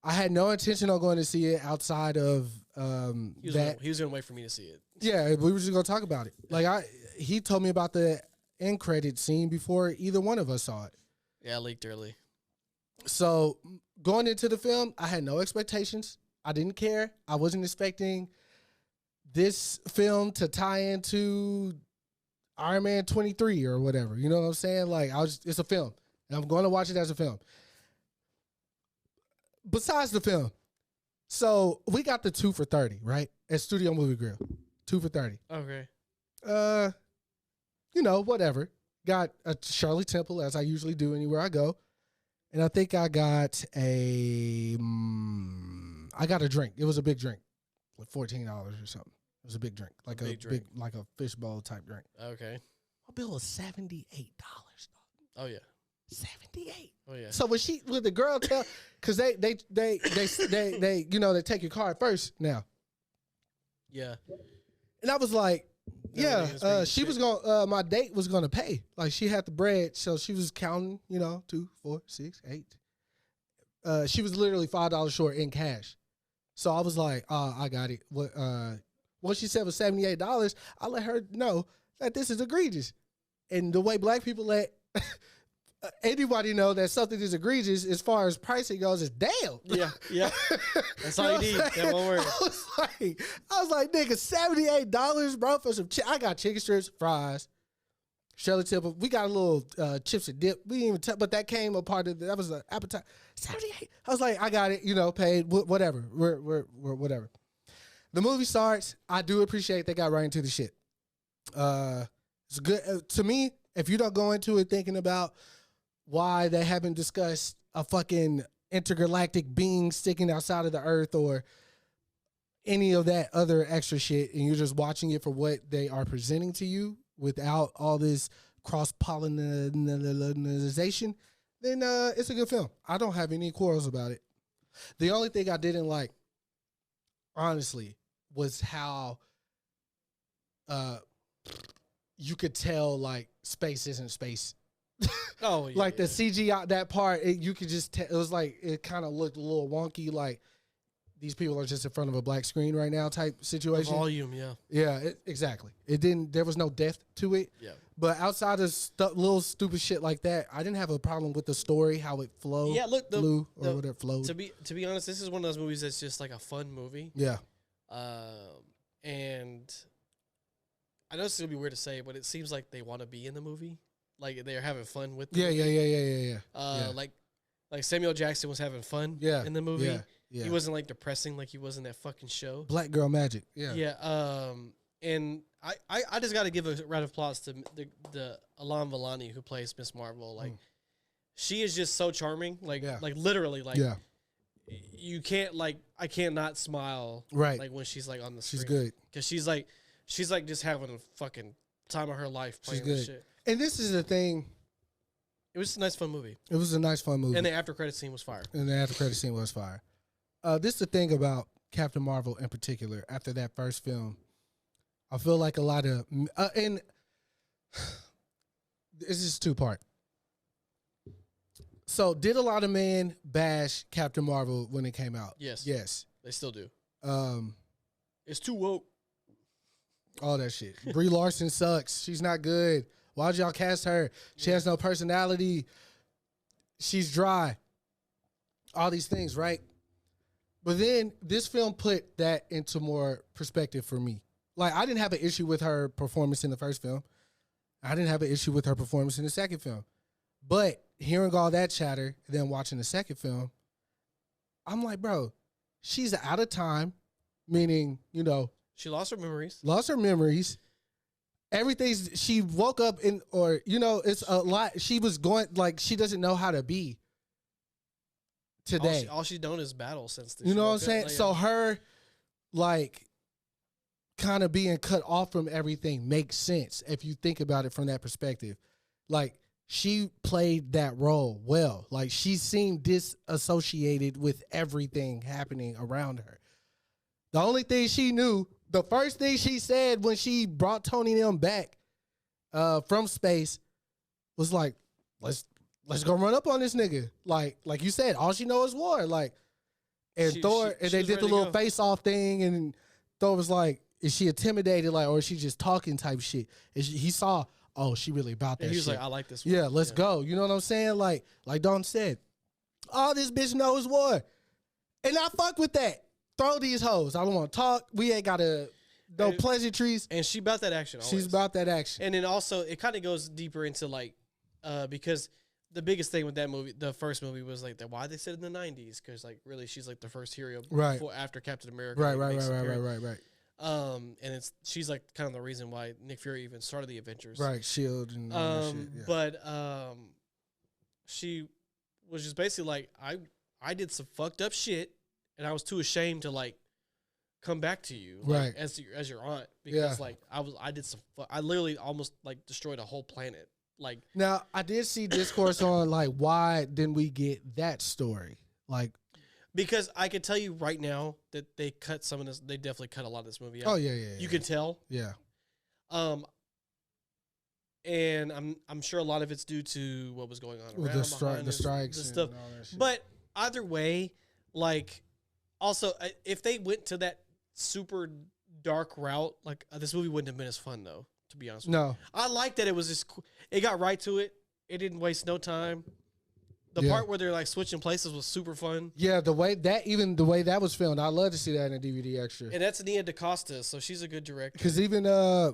I had no intention on going to see it outside of that. He was gonna wait for me to see it. Yeah, we were just gonna talk about it. Like he told me about the end credit scene before either one of us saw it. Yeah, I leaked early. So going into the film, I had no expectations. I didn't care. I wasn't expecting this film to tie into Iron Man 23 or whatever. You know what I'm saying? Like it's a film, and I'm going to watch it as a film. Besides the film, so we got the 2 for $30, right? At Studio Movie Grill. 2 for $30. Okay. Whatever. Got a Shirley Temple, as I usually do anywhere I go. And I think I got a drink. It was a big drink, like $14 or something. It was a big drink, like like a fishbowl type drink. Okay. My bill was $78. Oh yeah. 78. Oh yeah. So when the girl tell, because they take your card first now. Yeah. And I was like, she was going. My date was going to pay. Like she had the bread, so she was counting. 2, 4, 6, 8. She was literally $5 short in cash. So I was like, I got it. What she said was $78. I let her know that this is egregious. And the way black people let anybody know that something is egregious as far as pricing goes is damn. Yeah. That's all you need. That one word. I was like, nigga, $78, bro, for some I got chicken strips, fries, Shirley Temple. We got a little chips and dip. We didn't even but that came a part of that was an appetite. 78. I was like, I got it, paid, whatever. We're whatever. The movie starts. I do appreciate they got right into the shit. It's good to me. If you don't go into it thinking about why they haven't discussed a fucking intergalactic being sticking outside of the earth or any of that other extra shit, and you're just watching it for what they are presenting to you without all this cross-pollination, then it's a good film. I don't have any quarrels about it. The only thing I didn't like, honestly, was how you could tell, like, space isn't space. Oh, yeah. Like the CGI, that part, you could just tell. It was like, it kind of looked a little wonky, like these people are just in front of a black screen right now type situation. The volume, yeah. Yeah, exactly. There was no depth to it. Yeah. But outside of little stupid shit like that, I didn't have a problem with the story, how it flowed. Yeah, look, whatever flowed. To be honest, this is one of those movies that's just like a fun movie. Yeah. And I know it's gonna be weird to say, but it seems like they want to be in the movie. Like they're having fun with the movie. Yeah. Like Samuel Jackson was having fun in the movie. Yeah. He wasn't like depressing like he was in that fucking show. Black Girl Magic. Yeah. Yeah. And I just got to give a round of applause to the Alan Vellani who plays Miss Marvel. Like she is just so charming. Like literally you can't I can't not smile like when she's like on the screen. She's good because she's like just having a fucking time of her life playing this shit. And this is the thing. It was a nice fun movie. It was a nice fun movie. And the after credit scene was fire. This is the thing about Captain Marvel in particular. After that first film, I feel like a lot of and this is 2-part. So, did a lot of men bash Captain Marvel when it came out? Yes. They still do. It's too woke. All that shit. Brie Larson sucks. She's not good. Why'd y'all cast her? She has no personality. She's dry. All these things, right? But then this film put that into more perspective for me. Like, I didn't have an issue with her performance in the first film. I didn't have an issue with her performance in the second film. But hearing all that chatter, then watching the second film, I'm like, bro, she's out of time, meaning, she lost her memories. She woke up it's a lot. She was going, like, she doesn't know how to be today. All she's done is battle since the You know what I'm saying? So her, like, kind of being cut off from everything makes sense if you think about it from that perspective. Like, she played that role well. Like, she seemed disassociated with everything happening around her. The only thing she knew, the first thing she said when she brought Tony and them back from space was like, let's go run up on this nigga. Like you said, all she knows is war. Like, and Thor, and they did the little face off thing, and Thor was like, is she intimidated, like, or is she just talking type shit? And he saw, oh, she really about that. And he was shit. like, I like this one. Yeah, let's go. You know what I'm saying? Like Dalton said, all this bitch knows war, and I fuck with that. Throw these hoes. I don't want to talk. We ain't got to no pleasantries. And she about that action. Always. She's about that action. And then also, it kind of goes deeper into like, because the biggest thing with that movie, the first movie, was like why they said in the 90s, because like really she's like the first hero before, after Captain America. Right. And she's like kind of the reason why Nick Fury even started the Avengers. Right, Shield and all that shit. Yeah. But she was just basically like, I did some fucked up shit, and I was too ashamed to like come back to you, like, as your aunt, because like I literally almost like destroyed a whole planet. Like, now I did see discourse on like why didn't we get that story, like. Because I can tell you right now that they cut some of this. They definitely cut a lot of this movie out. Oh yeah. You can tell. Yeah. And I'm sure a lot of it's due to what was going on with around the strikes and stuff. All that shit. But either way, like, also if they went to that super dark route, like this movie wouldn't have been as fun though. To be honest, with you. I like that it was just. It got right to it. It didn't waste no time. The part where they're like switching places was super fun. Yeah, the way that was filmed, I love to see that in a DVD extra. And that's Nia DaCosta, so she's a good director. Because even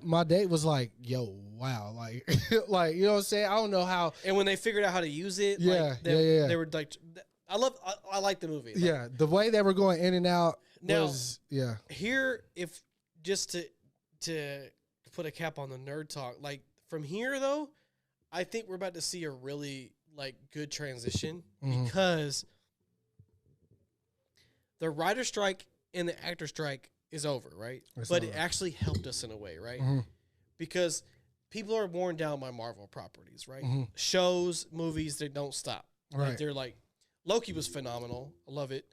my date was like, "Yo, wow!" Like, like you know what I'm saying? I don't know how. And when they figured out how to use it, they were like, I like the movie. Like, yeah, the way they were going in and out was Here, if just to put a cap on the nerd talk, like from here though, I think we're about to see a really like good transition because the writer strike and the actor strike is over, right? But it actually helped us in a way, right? Because people are worn down by Marvel properties, right? Shows, movies, they don't stop. Right. Like, they're like, Loki was phenomenal. I love it.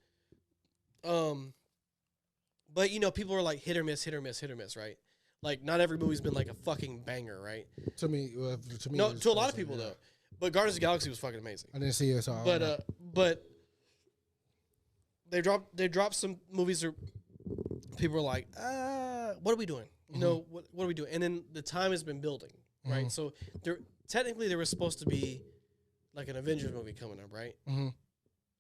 But you know, people are like hit or miss, right? Like not every movie's been like a fucking banger, right? To me, no, to a lot of people though. But Guardians of the Galaxy was fucking amazing. I didn't see it, so but they dropped some movies where people are like, what are we doing? You know, what are we doing? And then the time has been building, right? So there was supposed to be like an Avengers movie coming up, right?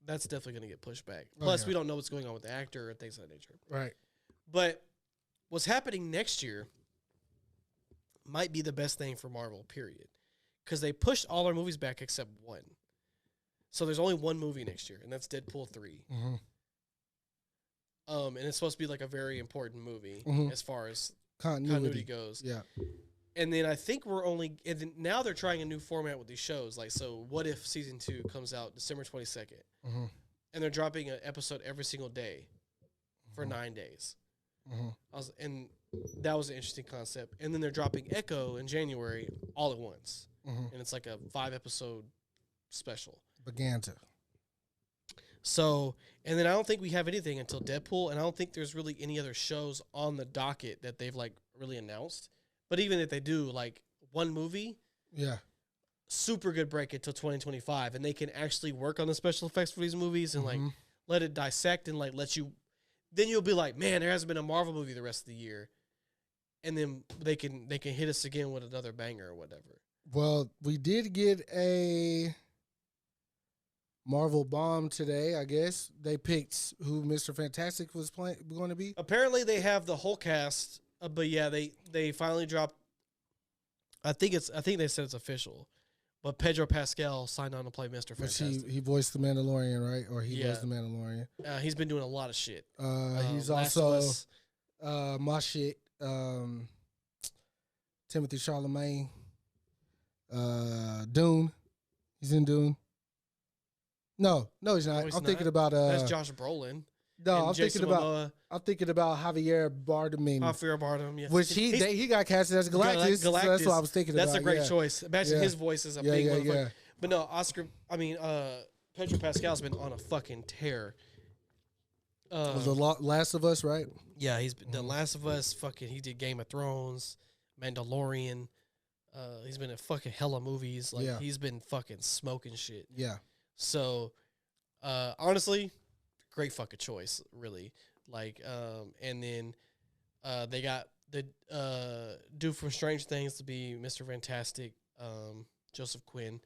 That's definitely going to get pushed back. Plus, we don't know what's going on with the actor or things of that nature. Right. But what's happening next year might be the best thing for Marvel, period. Because they pushed all our movies back except one. So there's only one movie next year, and that's Deadpool 3. And it's supposed to be like a very important movie as far as continuity goes. Yeah. And then I think now they're trying a new format with these shows. Like, so What If Season 2 comes out December 22nd. And they're dropping an episode every single day for 9 days. And that was an interesting concept. And then they're dropping Echo in January all at once. And it's like a 5-episode special. Baganta. So, and then I don't think we have anything until Deadpool, and I don't think there's really any other shows on the docket that they've like really announced. But even if they do, like one movie, super good break until 2025, and they can actually work on the special effects for these movies and like let it dissect and like let you. Then you'll be like, man, there hasn't been a Marvel movie the rest of the year, and then they can hit us again with another banger or whatever. Well, we did get a Marvel bomb today, I guess. They picked who Mr. Fantastic was going to be. Apparently, they have the whole cast, but yeah, they finally dropped. I think they said it's official, but Pedro Pascal signed on to play Mr. Fantastic. He voiced the Mandalorian, right? Or he was the Mandalorian. He's been doing a lot of shit. He's also my shit. Timothy Chalamet. Dune. He's in Dune. No, he's not. I'm thinking about that's Josh Brolin. No, I'm thinking about Javier Bardem. Javier Bardem, yeah. Which he got casted as Galactus. So that's what I was thinking about. That's a great choice. Imagine his voice is a big motherfucker. Yeah. But no, Pedro Pascal's been on a fucking tear. Was the Last of Us, right? Yeah, he's been The Last of Us. Fucking, he did Game of Thrones, Mandalorian. He's been in fucking hella movies. Like he's been fucking smoking shit. Yeah. So, honestly, great fucking choice, really. Like, and then they got the dude from Strange Things to be Mr. Fantastic, Joseph Quinn.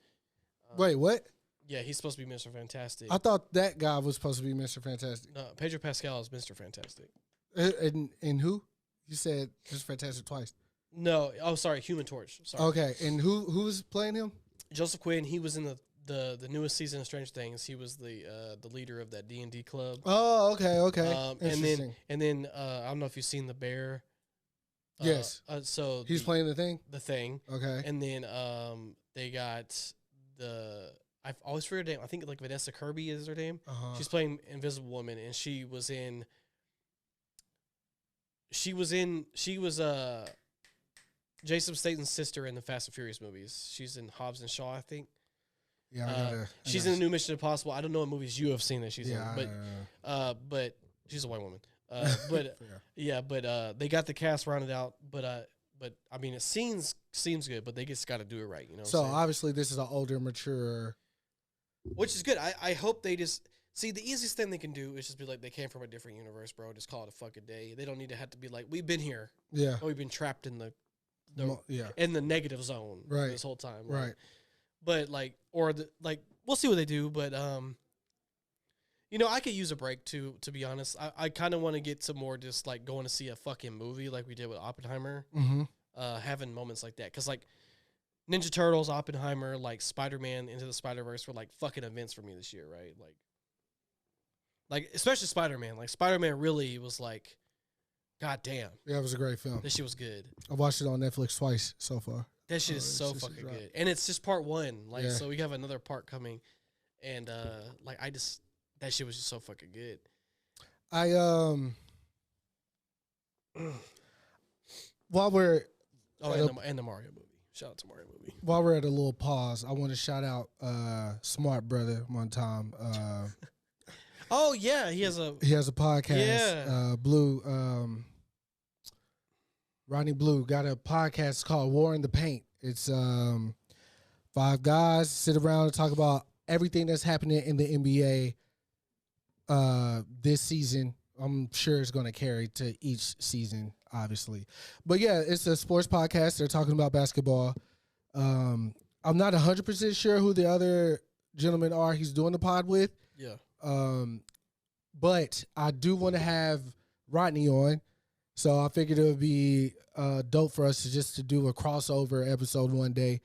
Wait, what? Yeah, he's supposed to be Mr. Fantastic. I thought that guy was supposed to be Mr. Fantastic. No, Pedro Pascal is Mr. Fantastic. And who? You said Mr. Fantastic twice. No, oh sorry, Human Torch. Sorry. Okay, and who was playing him? Joseph Quinn. He was in the newest season of Strange Things. He was the leader of that D&D club. Oh, okay. And then I don't know if you've seen The Bear. Yes. So he's playing the thing. The Thing. Okay. And then they got I've always forget her name. I think like Vanessa Kirby is her name. She's playing Invisible Woman, and she was Jason Statham's sister in the Fast and Furious movies. She's in Hobbs and Shaw, I think. Yeah, she's in the new Mission Impossible. I don't know what movies you have seen that she's in, but she's a white woman. But they got the cast rounded out. But I mean, it seems good, but they just got to do it right, you know. So obviously, this is an older, mature, which is good. I hope they just see the easiest thing they can do is just be like they came from a different universe, bro. Just call it a fucking day. They don't need to have to be like we've been here, or we've been trapped in the negative zone this whole time, right? But we'll see what they do, but you know, I could use a break too, to be honest. I kind of want to get to more just like going to see a fucking movie like we did with Oppenheimer. Having moments like that, because like Ninja Turtles, Oppenheimer, like Spider-Man Into the Spider-Verse were like fucking events for me this year, right? Like especially Spider-Man. Like Spider-Man really was like, god damn. Yeah, it was a great film. That shit was good. I watched it on Netflix twice so far. That shit is so fucking good. And it's just part one. Like, so we have another part coming. And, that shit was just so fucking good. While we're... and the Mario movie. Shout out to Mario movie. While we're at a little pause, I want to shout out Smart Brother one time. Oh, yeah. He has a podcast. Yeah. Blue... Ronnie Blue got a podcast called War in the Paint. It's 5 guys sit around and talk about everything that's happening in the NBA this season. I'm sure it's going to carry to each season, obviously. But yeah, it's a sports podcast. They're talking about basketball. I'm not 100% sure who the other gentlemen are he's doing the pod with. Yeah. But I do want to have Rodney on. So I figured it would be dope for us to do a crossover episode one day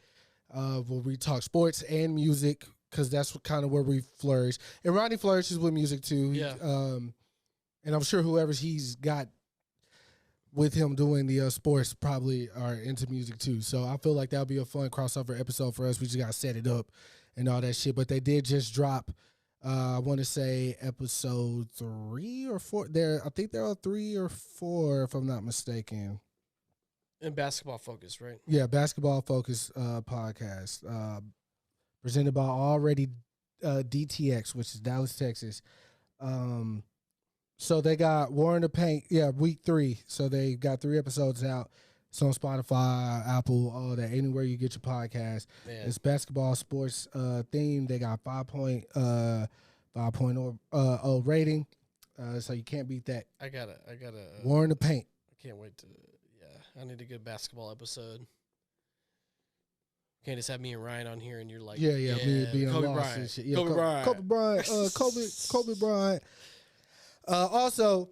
where we talk sports and music, because that's kind of where we flourish. And Rodney flourishes with music too. Yeah. And I'm sure whoever he's got with him doing the sports probably are into music too. So I feel like that'll be a fun crossover episode for us. We just got to set it up and all that shit. But they did just drop, I want to say episode 3 or 4. I think they're on 3 or 4, if I'm not mistaken. And basketball focus, right? Yeah, basketball focus podcast presented by Already DTX, which is Dallas, Texas. So they got War in the Paint, week 3. So they got 3 episodes out. It's on Spotify, Apple, all that, anywhere you get your podcast. Man. It's basketball sports theme. They got 5.0 rating. So you can't beat that. I gotta War in the Paint. I can't wait to. I need a good basketball episode. Can't just have me and Ryan on here and you're like, me being Kobe lost Bryant. and shit. Yeah, Kobe Bryant. Kobe Bryant. Also,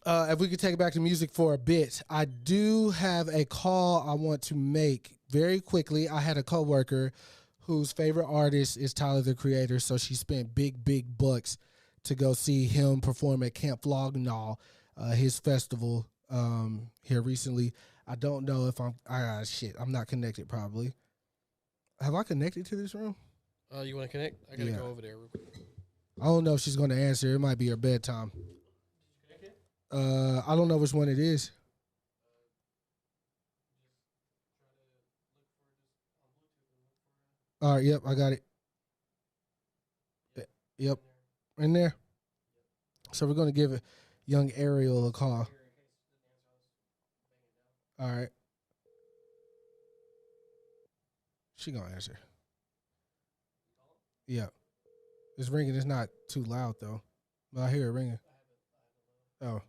if we could take it back to music for a bit, I do have a call I want to make very quickly. I had a coworker whose favorite artist is Tyler, the Creator, so she spent big bucks to go see him perform at Camp Flognaw, his festival here recently. I don't know if I'm not connected probably. Have I connected to this room? You want to connect? I got to go over there real quick. I don't know if she's going to answer. It might be her bedtime. I don't know which one it is. All right, yep, I got it. Yep, in there. So we're going to give young Ariel a call. All right. She gonna answer. Yeah, it's ringing. It's not too loud though, but I hear it ringing. Oh,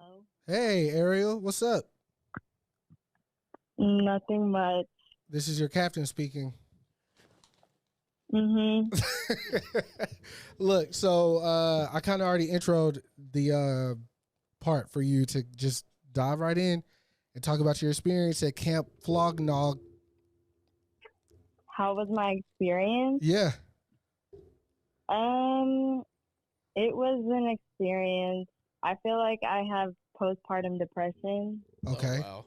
Oh, hey Ariel, what's up? nothing much. This is your captain speaking. Mhm. Look, so I kind of already introed the part for you to just dive right in and talk about your experience at Camp Flognog. How was my experience? Yeah. Um, it was an experience. I feel like I have postpartum depression. Okay. Oh,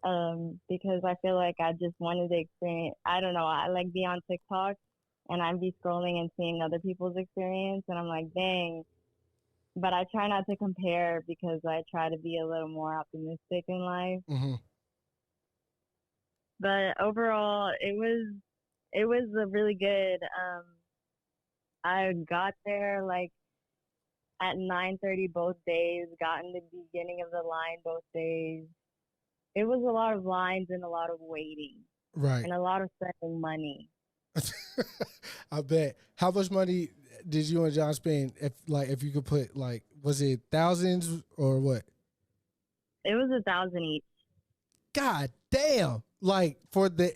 wow. Because I feel like I just wanted to experience. I don't know. I like be on TikTok, and I'm be scrolling and seeing other people's experience, and I'm like, dang. But I try not to compare because I try to be a little more optimistic in life. Mm-hmm. But overall, it was a really good. I got there like at 9:30 both days. Got in the beginning of the line both days. It was a lot of lines and a lot of waiting Right. and a lot of spending money. I bet. How much money did you and John spend? If you could put was it thousands or what? It was 1,000 each. God damn! Like for the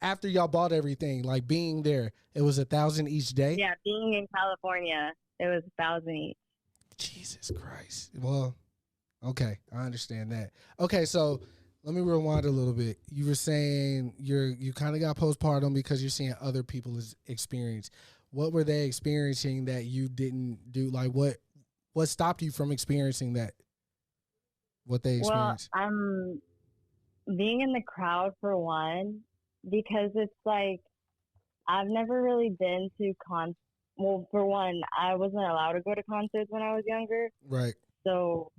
after y'all bought everything, like being there, it was 1,000 each day. Yeah, being in California, it was 1,000 each. Jesus Christ. Well, okay, I understand that. Okay, so let me rewind a little bit. You were saying you kind of got postpartum because you're seeing other people's experience. What were they experiencing that you didn't do? Like what stopped you from experiencing that? What they Well, experienced? I'm being in the crowd for one, because it's like I've never really been to Well, for one, I wasn't allowed to go to concerts when I was younger. Right. So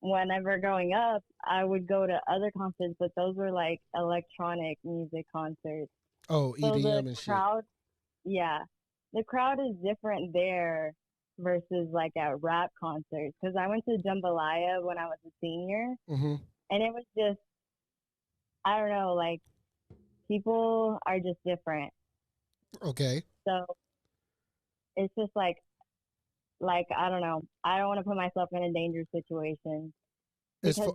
whenever growing up, I would go to other concerts, but those were like electronic music concerts. Oh, So the EDM and shit. crowd, yeah, the crowd is different there versus like at rap concerts. Because I went to Jambalaya when I was a senior, Mm-hmm. and it was just, I don't know, like people are just different. Okay. So it's just like I don't know. I don't want to put myself in a dangerous situation It's because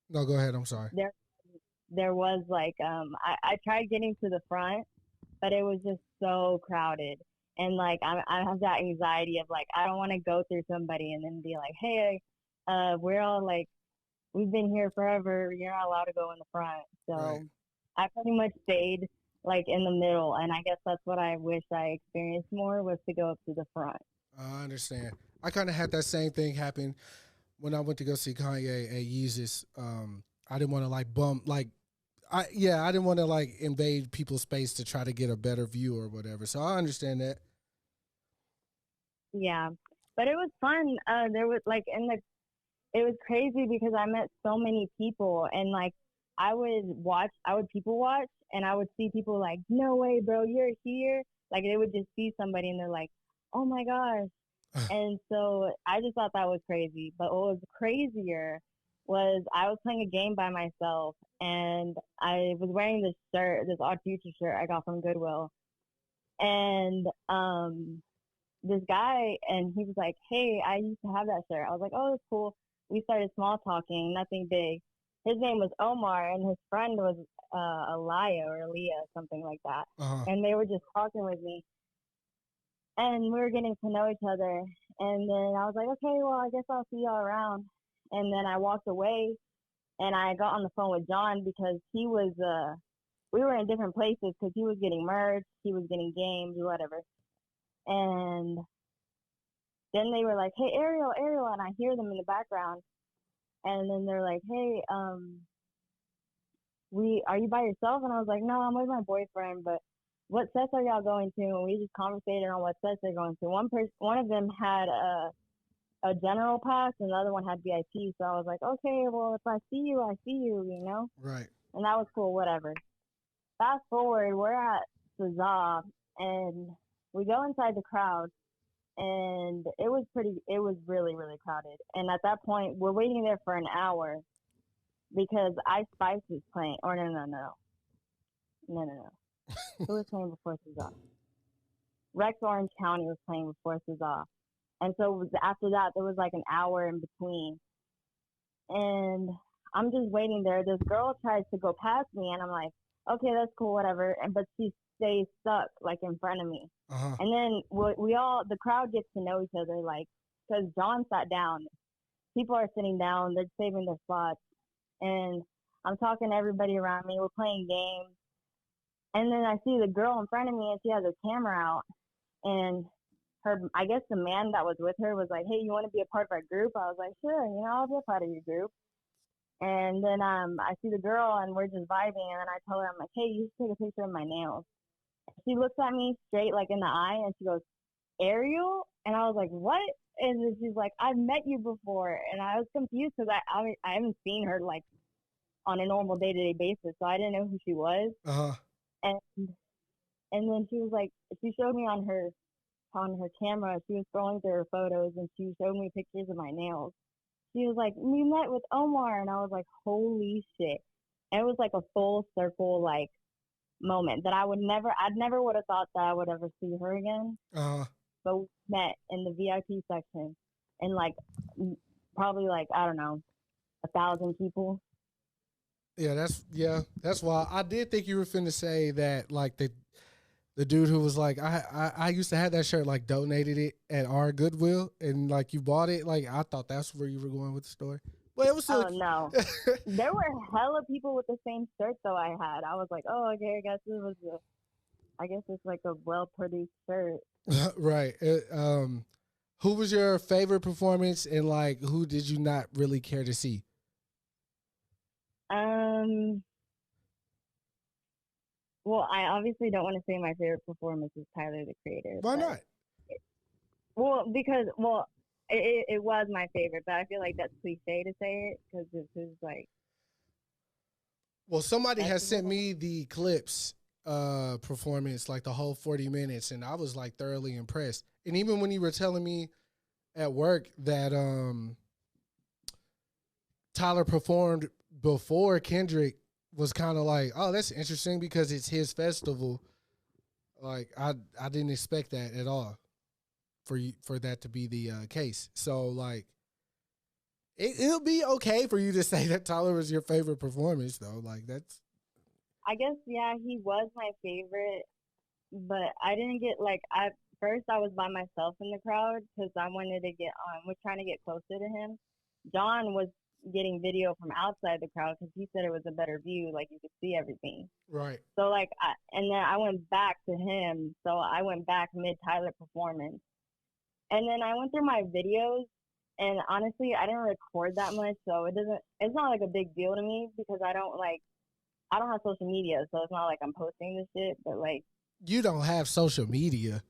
no, go ahead. I'm sorry. there was like I tried getting to the front, but it was just so crowded. And like I have that anxiety of like I don't want to go through somebody and then be like, hey, we're all like we've been here forever. You're not allowed to go in the front. So Right. I pretty much stayed like in the middle, and I guess that's what I wish I experienced more was to go up to the front. I understand. I kind of had that same thing happen when I went to go see Kanye at Yeezus. I didn't want to I didn't want to like invade people's space to try to get a better view or whatever. So I understand that. Yeah, but it was fun. There was like it was crazy because I met so many people, and like I would people watch, and I would see people like, no way, bro, you're here. Like they would just see somebody and they're like, oh my gosh. And so I just thought that was crazy. But what was crazier was I was playing a game by myself, and I was wearing this shirt, this Odd Future shirt I got from Goodwill. And this guy, and he was like, hey, I used to have that shirt. I was like, oh, that's cool. We started small talking, nothing big. His name was Omar, and his friend was Aliyah or Aaliyah, something like that. Uh-huh. And they were just talking with me, and we were getting to know each other. And then I was like, okay, well, I guess I'll see y'all around. And then I walked away, and I got on the phone with John because we were in different places because he was getting merch, he was getting games, whatever. And then they were like, hey, Ariel, Ariel. And I hear them in the background. And then they're like, hey, are you by yourself? And I was like, no, I'm with my boyfriend, but what sets are y'all going to? And we just conversated on what sets they're going to. One of them had a general pass, and the other one had VIP. So I was like, okay, well, if I see you, I see you, you know? Right. And that was cool, whatever. Fast forward, we're at Cesar, and we go inside the crowd, and it was really, really crowded. And at that point, we're waiting there for an hour, because Ice Spice was playing. Or no. Who was playing before Cesar? Rex Orange County was playing before Cesar. And so after that, there was like an hour in between. And I'm just waiting there. This girl tries to go past me, and I'm like, okay, that's cool, whatever. But she stays stuck, like, in front of me. Uh-huh. And then the crowd gets to know each other, like, because John sat down. People are sitting down. They're saving their spots. And I'm talking to everybody around me. We're playing games. And then I see the girl in front of me, and she has her camera out. And I guess the man that was with her was like, hey, you want to be a part of our group? I was like, sure, I'll be a part of your group. And then I see the girl, and we're just vibing. And then I tell her, I'm like, hey, you should take a picture of my nails. She looks at me straight, like, in the eye, and she goes, Ariel? And I was like, what? And then she's like, I've met you before. And I was confused because I haven't seen her, like, on a normal day-to-day basis, so I didn't know who she was. Uh-huh. And then she was like, she showed me on her camera, she was scrolling through her photos, and she showed me pictures of my nails. She was like, we met with Omar, and I was like, holy shit. And it was like a full circle, like, moment that I'd never would have thought that I would ever see her again. Uh-huh. But we met in the VIP section, and like probably like, I don't know, 1,000 people. Yeah, that's why I did think you were finna say that, like, the dude who was like, I used to have that shirt, like, donated it at our Goodwill, and like you bought it. Like, I thought that's where you were going with the story. But it was still. Oh no, there were hella people with the same shirt though I had. I was like, oh, okay, I guess it's like a well produced shirt. Right. Who was your favorite performance, and like who did you not really care to see? Well, I obviously don't want to say my favorite performance is Tyler, the Creator. Why not? Because it was my favorite, but I feel like that's cliche to say it because this is like. Well, somebody has sent me the clips performance, like the whole 40 minutes, and I was like thoroughly impressed. And even when you were telling me at work that Tyler performed before Kendrick, was kind of like, oh, that's interesting because it's his festival. Like, I didn't expect that at all for that to be the case. So, like, it'll be okay for you to say that Tyler was your favorite performance, though. Like, that's. I guess, yeah, he was my favorite, but I didn't get, like, first I was by myself in the crowd because I wanted to was trying to get closer to him. John was getting video from outside the crowd because he said it was a better view, like you could see everything. Right. So like, and then I went back to him. So I went back mid Tyler performance, and then I went through my videos, and honestly, I didn't record that much, so it's not like a big deal to me because I don't have social media, so it's not like I'm posting this shit. But like, you don't have social media?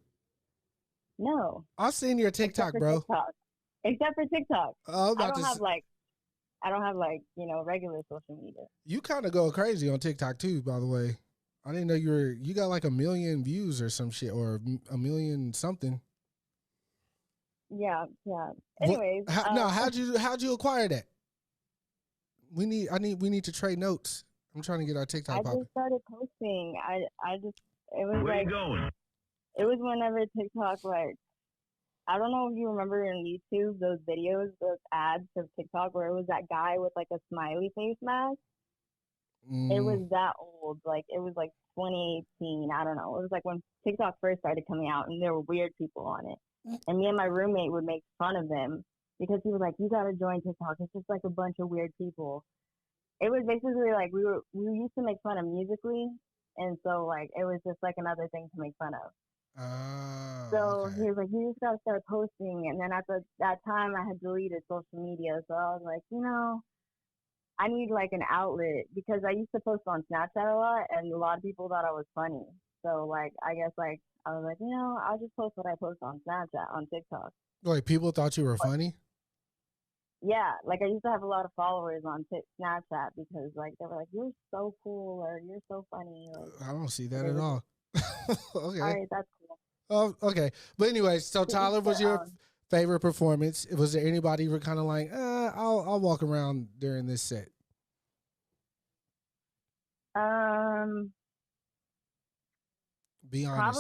No. I've seen your TikTok, bro. Except for TikTok. I don't have regular social media. You kind of go crazy on TikTok too, by the way. I didn't know you got like 1 million views or some shit, or 1 million something. Yeah. Anyways, how'd you acquire that? We need to trade notes. I'm trying to get our TikTok. I just started posting. It was where like, you going? It was whenever TikTok, like, I don't know if you remember in YouTube those videos, those ads of TikTok where it was that guy with like a smiley face mask. It was that old. Like, it was like 2018. I don't know. It was like when TikTok first started coming out, and there were weird people on it. And me and my roommate would make fun of them because he was like, you got to join TikTok. It's just like a bunch of weird people. It was basically like we used to make fun of Musically. And so like, it was just like another thing to make fun of. So okay. he was like, you just gotta start posting. And then at that time I had deleted social media, so I was like, I need like an outlet because I used to post on Snapchat a lot, and a lot of people thought I was funny. So like, I guess like I was like, I'll just post what I post on Snapchat, on TikTok. Like, people thought you were funny? Yeah, like I used to have a lot of followers on Snapchat because like they were like, you're so cool, or you're so funny. Like, I don't see that at all. Okay. All right, that's cool. Oh, okay. But anyway, so Tyler was your favorite performance. Was there anybody you were kind of like, I'll walk around during this set? Um, Be honest.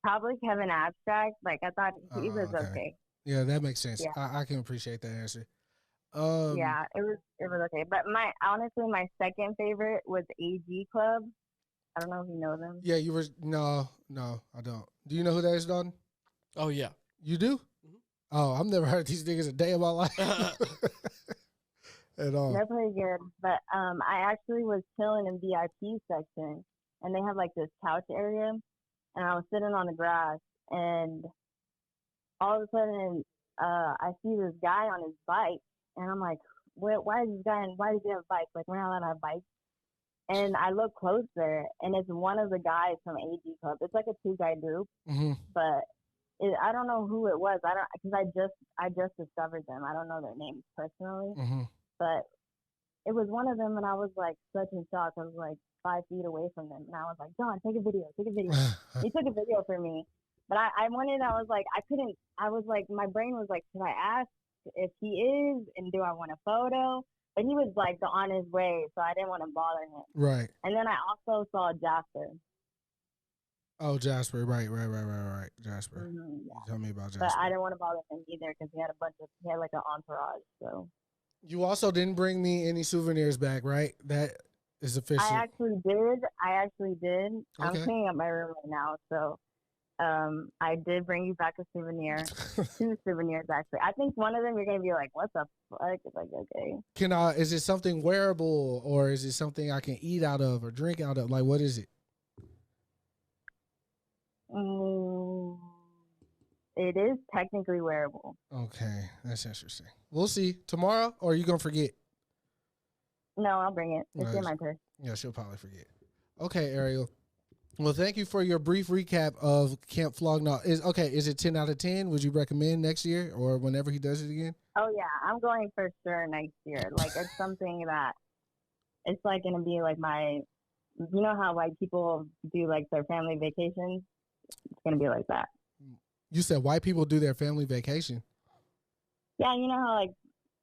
Probably Kevin Abstract. Like I thought he was Okay. okay. Yeah, that makes sense. Yeah. I can appreciate that answer. Yeah, it was okay. But my second favorite was AG Club. I don't know if you know them. Yeah, you were no, I don't. Do you know who that is, Dalton? Oh yeah. You do? Mhm. Oh, I've never heard these niggas a day of my life at all. They're pretty good. But I actually was chilling in VIP section, and they have like this couch area, and I was sitting on the grass, and all of a sudden, I see this guy on his bike, and I'm like, why is this guy? Why does he have a bike? Like, we're not allowed to have bikes. And I look closer, and it's one of the guys from AG Club. It's like a 2-guy group, Mm-hmm. but I don't know who it was. Because I just discovered them. I don't know their names personally, Mm-hmm. but it was one of them, and I was like such in shock. I was like 5 feet away from them, and I was like, John, take a video. He took a video for me, but I wanted. I was like, I couldn't. I was like, my brain was like, should I ask if he is, and do I want a photo? But he was like on his way, so I didn't want to bother him. Right. And then I also saw Jasper. Oh, Jasper. Right. Jasper. Mm-hmm, You tell me about Jasper. But I didn't want to bother him either because he had like an entourage. So You also didn't bring me any souvenirs back, right? That is official. I actually did. I'm Okay. cleaning up my room right now, so I did bring you back a souvenir. 2 souvenirs actually. I think one of them you're gonna be like, what the fuck? It's like, okay. Is it something wearable, or is it something I can eat out of or drink out of? Like, what is it? It is technically wearable. Okay, that's interesting. We'll see tomorrow, or are you gonna forget? No, I'll bring it. It's in my purse. Yeah, she'll probably forget. Okay, Ariel. Well, thank you for your brief recap of Camp Flognaw. Is it 10 out of 10? Would you recommend next year or whenever he does it again? Oh yeah, I'm going for sure next year. Like it's something that it's like gonna be like you know how like people do like their family vacations? It's gonna be like that. You said white people do their family vacation. Yeah, you know how like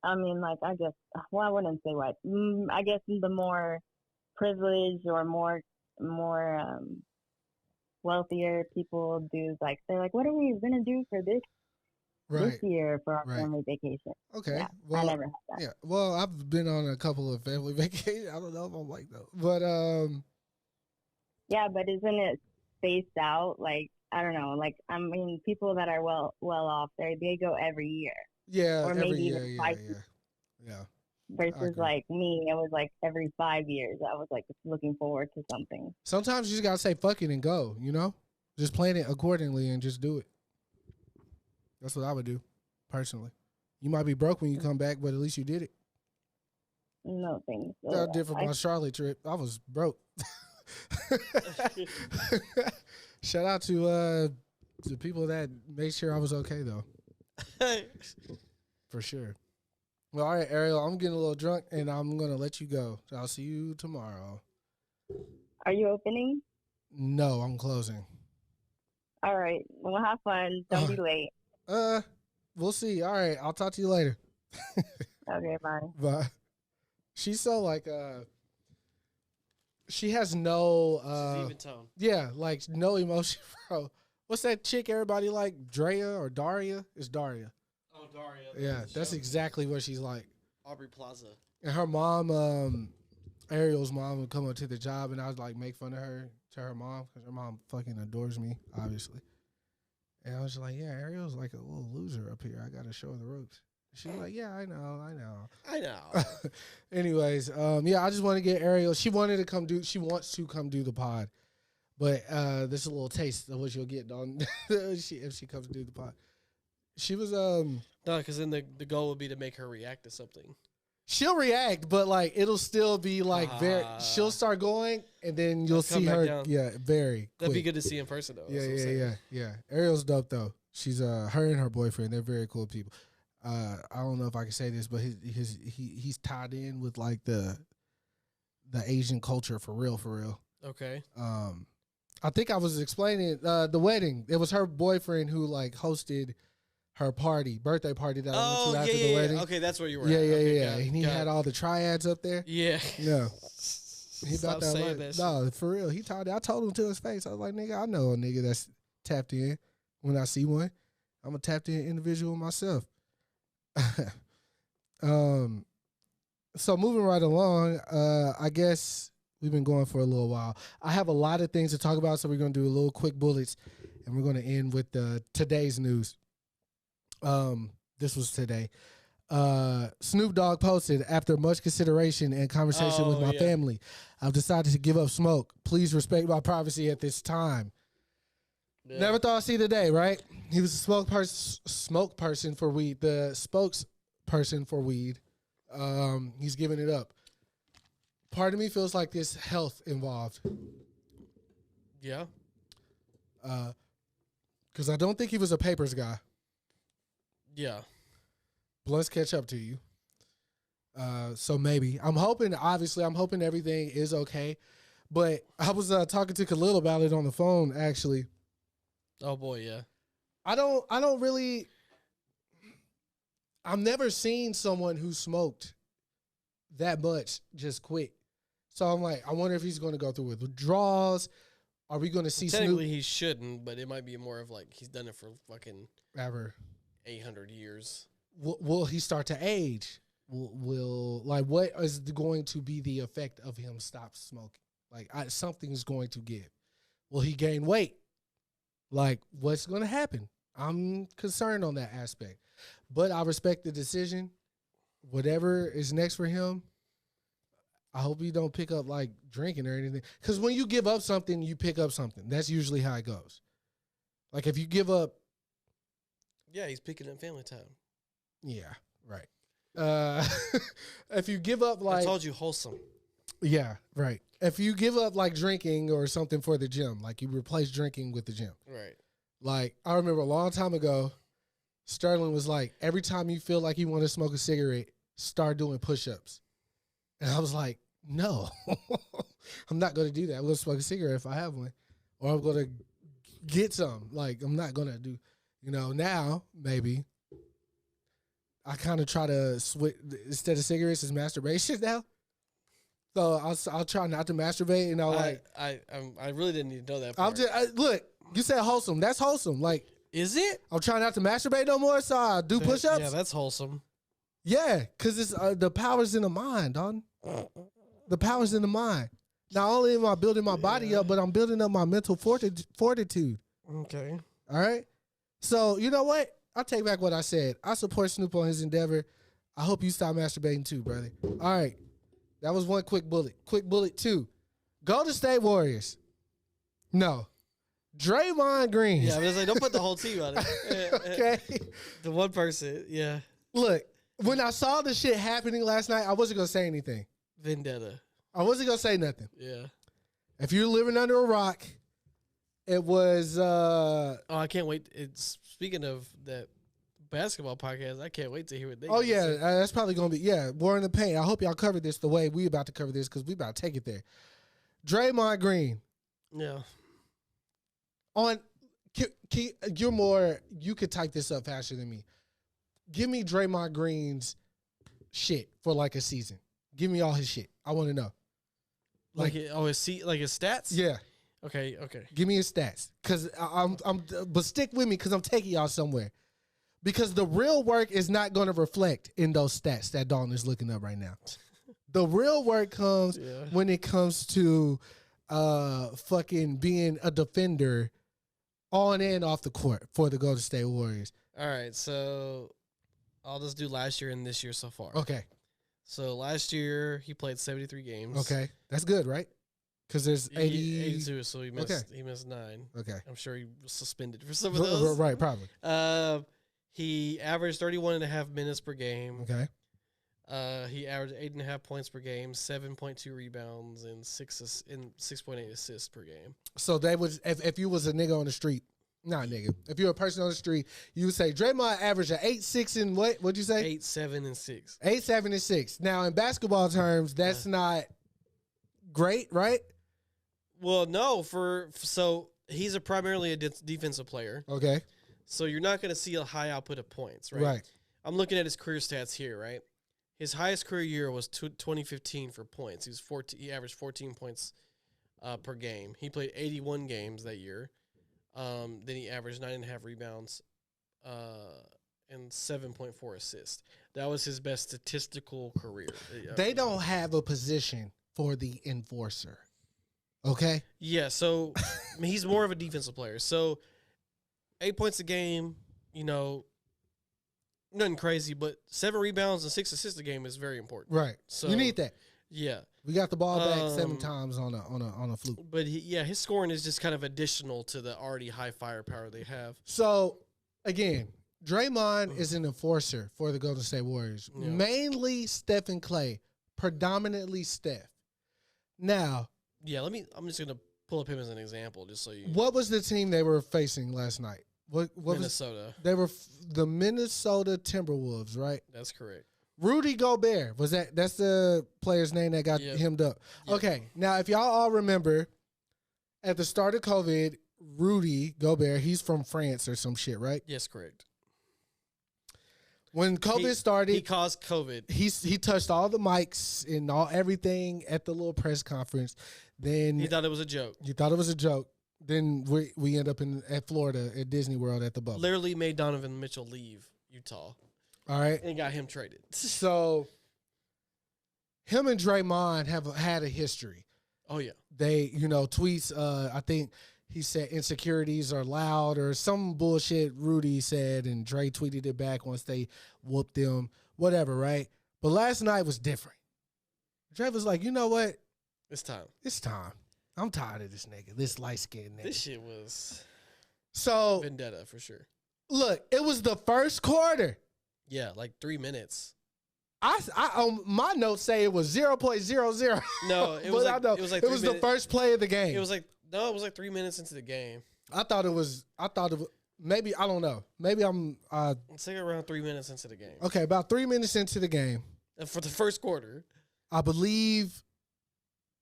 I guess I wouldn't say white. I guess the more privileged or more wealthier people do like they're like, what are we gonna do for this year for our family vacation? Okay, yeah, well, I never had that. Yeah, well, I've been on a couple of family vacations. I don't know if I'm like though, but yeah, but isn't it spaced out? Like I don't know. Like people that are well off, they go every year. Yeah, or every maybe year, even twice. Yeah. Versus like me, it was like every 5 years. I was like looking forward to something. Sometimes you just gotta say fuck it and go. You know, just plan it accordingly and just do it. That's what I would do, personally. You might be broke when you come back, but at least you did it. No thanks. I did for my Charlotte trip. I was broke. Shout out to the people that made sure I was okay though. For sure. Well, all right, Ariel, I'm getting a little drunk and I'm gonna let you go. So I'll see you tomorrow. Are you opening? No, I'm closing. All right. Well, have fun. Don't be late. We'll see. All right, I'll talk to you later. Okay, bye. Bye. She's so like she has no even tone. Yeah, like no emotion, bro. What's that chick everybody like? Drea or Daria? It's Daria. Oh, Daria. Yeah, that's exactly what she's like. Aubrey Plaza. And her mom, Ariel's mom, would come up to the job, and I would like make fun of her to her mom because her mom fucking adores me, obviously. And I was like, yeah, Ariel's like a little loser up here. I gotta show her the ropes. She's like, yeah, I know. Anyways, yeah, I just want to get Ariel. She wants to come do the pod. But this is a little taste of what you'll get on if she comes to do the pod. She was no, because then the goal would be to make her react to something. She'll react, but like it'll still be like she'll start going, and then you'll see her. Down. Yeah, very. That'd quick. be good to see in person though. Yeah. Ariel's dope though. She's her and her boyfriend. They're very cool people. I don't know if I can say this, but he's tied in with like the Asian culture for real. Okay. I think I was explaining the wedding. It was her boyfriend who like hosted her birthday party that I went to after the wedding. Okay, that's where you were. Yeah. And he had all the triads up there. Yeah. Yeah. He Stop about that saying life. that shit. No, for real. I told him to his face. I was like, nigga, I know a nigga that's tapped in when I see one. I'm a tapped in individual myself. So moving right along, I guess we've been going for a little while. I have a lot of things to talk about, so we're going to do a little quick bullets, and we're going to end with today's news. This was today. Snoop Dogg posted, after much consideration and conversation with my family, I've decided to give up smoke. Please respect my privacy at this time. Yeah. Never thought I'd see the day, right? He was a smoke person for weed, the spokesperson for weed. He's giving it up. Part of me feels like there's health involved. Yeah. Because I don't think he was a papers guy. Yeah. Blunts catch up to you. So maybe. I'm hoping everything is okay. But I was talking to Khalil about it on the phone, actually. Oh, boy, yeah. I've never seen someone who smoked that much just quit. So I'm like, I wonder if he's going to go through withdrawals. Are we going to see Technically, he shouldn't, but it might be more of like he's done it for fucking ever 800 years. Will he start to age? What is going to be the effect of him stop smoking? Like, something is going to give. Will he gain weight? Like, what's going to happen? I'm concerned on that aspect. But I respect the decision. Whatever is next for him, I hope he don't pick up, like, drinking or anything. Because when you give up something, you pick up something. That's usually how it goes. Like, if you give up... Yeah, he's picking up family time. Yeah, right. If you give up, like... I told you, wholesome. Yeah, right. If you give up, like, drinking or something for the gym, like, you replace drinking with the gym. Right. Like, I remember a long time ago, Sterling was like, every time you feel like you want to smoke a cigarette, start doing push-ups. And I was like, no, I'm not going to do that. I'm going to smoke a cigarette if I have one. Or I'm going to get some. Like, I'm not going to do, now, maybe, I kind of try to switch, instead of cigarettes, it's masturbation now. So I'll try not to masturbate, and I really didn't need to know that part. Look, you said wholesome. That's wholesome. Like, is it? I'm trying not to masturbate no more, so I do push-ups. Yeah, that's wholesome. Yeah, because it's the power's in the mind, dog. The power's in the mind. Not only am I building my body up, but I'm building up my mental fortitude. Okay. All right? So, you know what? I'll take back what I said. I support Snoop on his endeavor. I hope you stop masturbating too, brother. All right. That was one quick bullet. Quick bullet two. Golden State Warriors. No. Draymond Green. Yeah, I was like, don't put the whole team on it. Okay. The one person, yeah. Look, when I saw the shit happening last night, I wasn't going to say anything. Vendetta. I wasn't going to say nothing. Yeah. If you're living under a rock, it was... Oh, I can't wait. Speaking of that basketball podcast, I can't wait to hear what they say. That's probably going to be... War in the Paint. I hope y'all covered this the way we about to cover this, because we about to take it there. Draymond Green. Yeah. You could type this up faster than me. Give me Draymond Green's shit for like a season. Give me all his shit. I want to know. Like his stats? Yeah. Okay. Give me his stats. But stick with me because I'm taking y'all somewhere. Because the real work is not going to reflect in those stats that Dalton is looking up right now. The real work comes when it comes to fucking being a defender on and off the court for the Golden State Warriors. All right, so I'll just do last year and this year so far. Okay. So last year he played 73 games. Okay, that's good, right? Because there's 82, so he missed 9. Okay. I'm sure he was suspended for some of those. Right, probably. He averaged 31.5 minutes per game. Okay. He averaged 8.5 points per game, 7.2 rebounds, and 6.8 assists per game. So they was if you was a nigga on the street, not nigga. If you're a person on the street, you would say Draymond averaged an 8, 6, and what? What'd you say? 8, 7, and 6. 8, 7, and 6. Now in basketball terms, that's not great, right? Well, no. So he's primarily a defensive player. Okay. So you're not going to see a high output of points, right? Right. I'm looking at his career stats here, right? his highest career year was 2015 for points. He averaged 14 points per game. He played 81 games that year. Then he averaged 9.5 rebounds and 7.4 assists. That was his best statistical career. They don't have a position for the enforcer. Okay? Yeah, so he's more of a defensive player. So 8 points a game, nothing crazy, but 7 rebounds and 6 assists a game is very important. Right. So you need that. Yeah. We got the ball back 7 times on a fluke. But his scoring is just kind of additional to the already high firepower they have. So again, Draymond is an enforcer for the Golden State Warriors. Yeah. Mainly Steph and Clay, predominantly Steph. Now, yeah, I'm just gonna pull up him as an example, just so you. What was the team they were facing last night? What Minnesota. They were the Minnesota Timberwolves, right? That's correct. Rudy Gobert that's the player's name that got hemmed up. Yep. Okay, now if y'all all remember, at the start of COVID, Rudy Gobert, he's from France or some shit, right? Yes, correct. When COVID started, he caused COVID. He touched all the mics and everything at the little press conference. Then he thought it was a joke. You thought it was a joke. Then we end up at Florida at Disney World at the bubble. Literally made Donovan Mitchell leave Utah. All right, and got him traded. So him and Draymond have had a history. Oh yeah, they tweets. I think he said insecurities are loud or some bullshit Rudy said, and Dre tweeted it back once they whooped them, whatever, right? But last night was different. Dre was like, you know what? It's time. It's time. I'm tired of this nigga, this light-skinned nigga. This shit was so vendetta for sure. Look, it was the first quarter. Yeah, like 3 minutes. I my notes say it was 0.00. No, it was the first play of the game. It was like 3 minutes into the game. I thought it was maybe, I don't know. Maybe I'm it's like around 3 minutes into the game. Okay, about 3 minutes into the game. And for the first quarter. I believe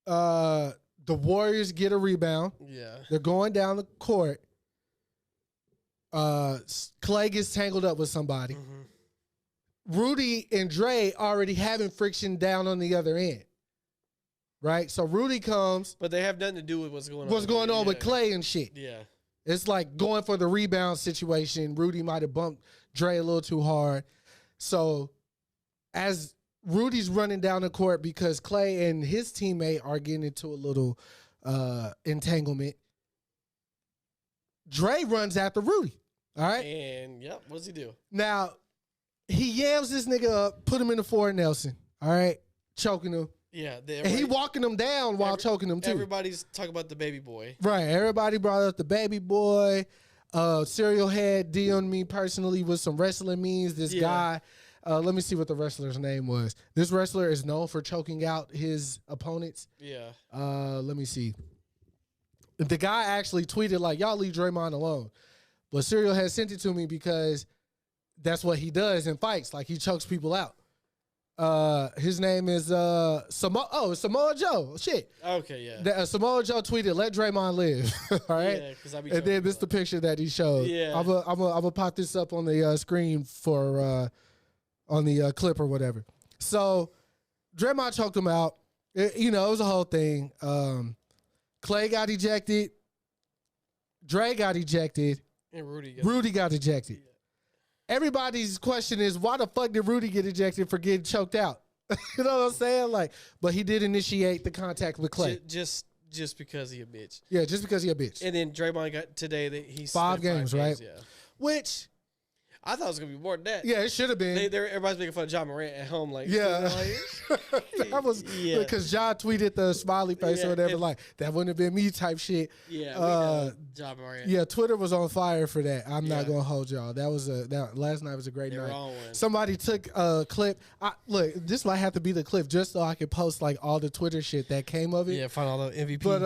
the Warriors get a rebound. Yeah. They're going down the court. Clay gets tangled up with somebody. Mm-hmm. Rudy and Dre already having friction down on the other end. Right? So Rudy comes. But they have nothing to do with what's going on. What's going on with Clay and shit. Yeah. It's like going for the rebound situation. Rudy might have bumped Dre a little too hard. So as Rudy's running down the court because Clay and his teammate are getting into a little entanglement, Dre runs after Rudy. All right? And, what does he do? Now, he yams this nigga up, put him in the Ford Nelson, all right? Choking him. Yeah. And he walking him down while choking him, too. Everybody's talking about the baby boy. Right. Everybody brought up the baby boy. Serial had DM'd me personally with some wrestling memes. This guy, let me see what the wrestler's name was. This wrestler is known for choking out his opponents. Yeah. Let me see. The guy actually tweeted like, y'all leave Draymond alone. But Serial had sent it to me because that's what he does in fights. Like, he chokes people out. His name is Samoa Joe. Shit. Okay, yeah. Samoa Joe tweeted, "Let Draymond live." All right. Yeah, because and then this is the picture that he showed. Yeah. I'm gonna pop this up on the screen for on the clip or whatever. So Draymond choked him out. It was a whole thing. Clay got ejected. Dre got ejected. And Rudy got ejected. Yeah. Everybody's question is, why the fuck did Rudy get ejected for getting choked out? You know what I'm saying? Like, but he did initiate the contact with Clay. Just because he a bitch. Yeah, just because he a bitch. And then Draymond got today that he's 5 games, right? Yeah. Which I thought it was gonna be more than that. Yeah, it should have been. Everybody's making fun of John Morant at home, like that was because John tweeted the smiley face or whatever, like that wouldn't have been me type shit. Yeah, John Morant. Yeah, Twitter was on fire for that. I'm not gonna hold y'all. Last night was a great night. Somebody took a clip. Look, this might have to be the clip just so I can post like all the Twitter shit that came of it. Yeah, find all the MVP. But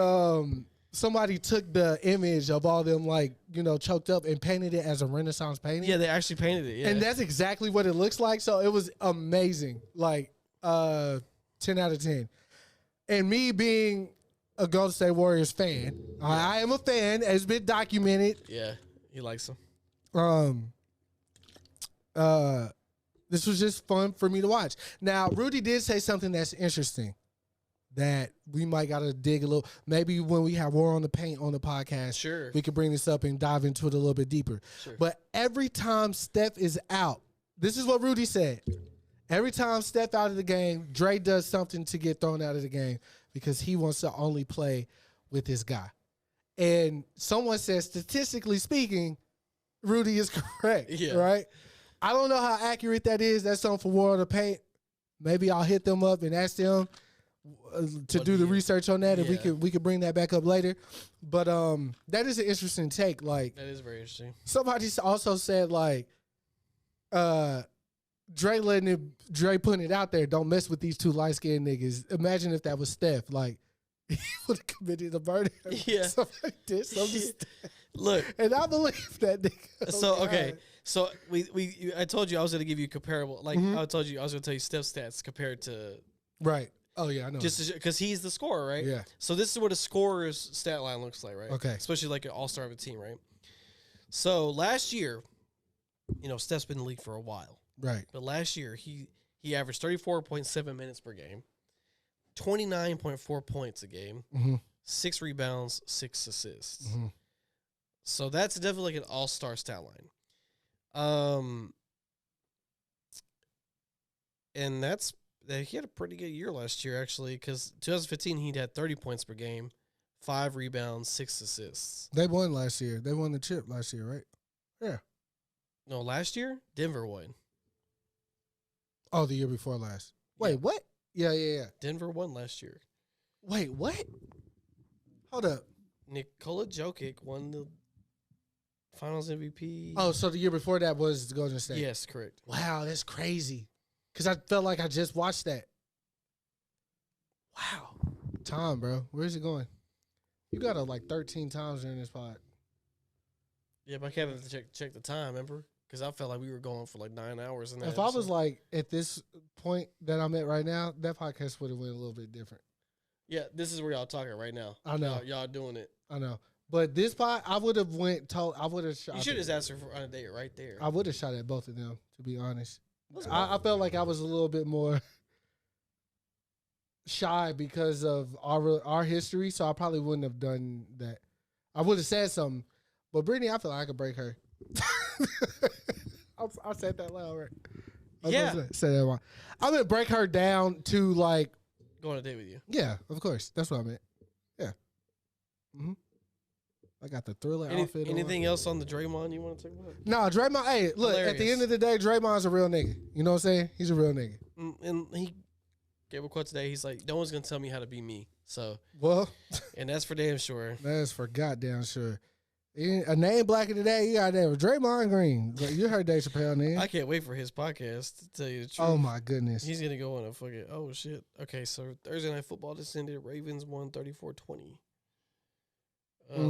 somebody took the image of all them choked up and painted it as a Renaissance painting. Yeah, they actually painted it. Yeah. And that's exactly what it looks like. So it was amazing. Like 10 out of 10. And me being a Golden State Warriors fan, I am a fan. It's been documented. Yeah, he likes them. This was just fun for me to watch. Now, Rudy did say something that's interesting that we might got to dig a little. Maybe when we have War on the Paint on the podcast, Sure. we could bring this up and dive into it a little bit deeper. Sure. But every time Steph is out, this is what Rudy said. Every time Steph out of the game, Dre does something to get thrown out of the game because he wants to only play with his guy. And someone says, statistically speaking, Rudy is correct, right? I don't know how accurate that is. That's something for War on the Paint. Maybe I'll hit them up and ask them to do the research on that, and we could bring that back up later. But that is an interesting take. Like, that is very interesting. Somebody also said like, Dre putting it out there. Don't mess with these two light skinned niggas. Imagine if that was Steph. Like, he would have committed a murder. Yeah, somebody did something. Look, and I believe that nigga. So okay, so I told you I was going to give you comparable. Like I told you I was going to tell you Steph's stats compared to right. Oh yeah, I know. Just because he's the scorer, right? Yeah. So this is what a scorer's stat line looks like, right? Okay. Especially like an all-star of a team, right? So last year, Steph's been in the league for a while. Right. But last year he averaged 34.7 minutes per game, 29.4 points a game, 6 rebounds, 6 assists. So that's definitely like an all-star stat line. And he had a pretty good year last year, actually, because 2015 he had 30 points per game, 5 rebounds, 6 assists. They won last year. They won the chip last year, right? Yeah. No, last year Denver won. Oh, the year before last. Wait, what? Yeah. Denver won last year. Wait, what? Hold up. Nikola Jokic won the Finals MVP. Oh, so the year before that was Golden State. Yes, correct. Wow, that's crazy. Because I felt like I just watched that. Wow. Time, bro. Where's it going? You got it like 13 times during this pod. Yeah, but I can't have to check the time, remember? Because I felt like we were going for like 9 hours. In that if I was like at this point that I'm at right now, that podcast would have went a little bit different. Yeah, this is where y'all talking right now. I know. Y'all doing it. I know. But this pod, I would have shot. You should have asked her on a date right there. I would have shot at both of them, to be honest. I felt like I was a little bit more shy because of our history, so I probably wouldn't have done that. I would have said something, but Brittany, I feel like I could break her. I said that loud, right? Say that loud. I'm gonna break her down to like go on a date with you. Yeah, of course. That's what I meant. Yeah. I got the Thriller outfit. Anything else on the Draymond you want to talk about? Nah, Draymond. Hey, look. Hilarious. At the end of the day, Draymond's a real nigga. You know what I'm saying? He's a real nigga. And he gave a quote today. He's like, "No one's gonna tell me how to be me." So and that's for damn sure. That's for goddamn sure. A name blacker today, you got that with Draymond Green. You heard Dave Chappelle, name. I can't wait for his podcast, to tell you the truth. Oh, my goodness. He's going to go on a fucking, oh, shit. Okay, so Thursday Night Football descended. Ravens won 34-20.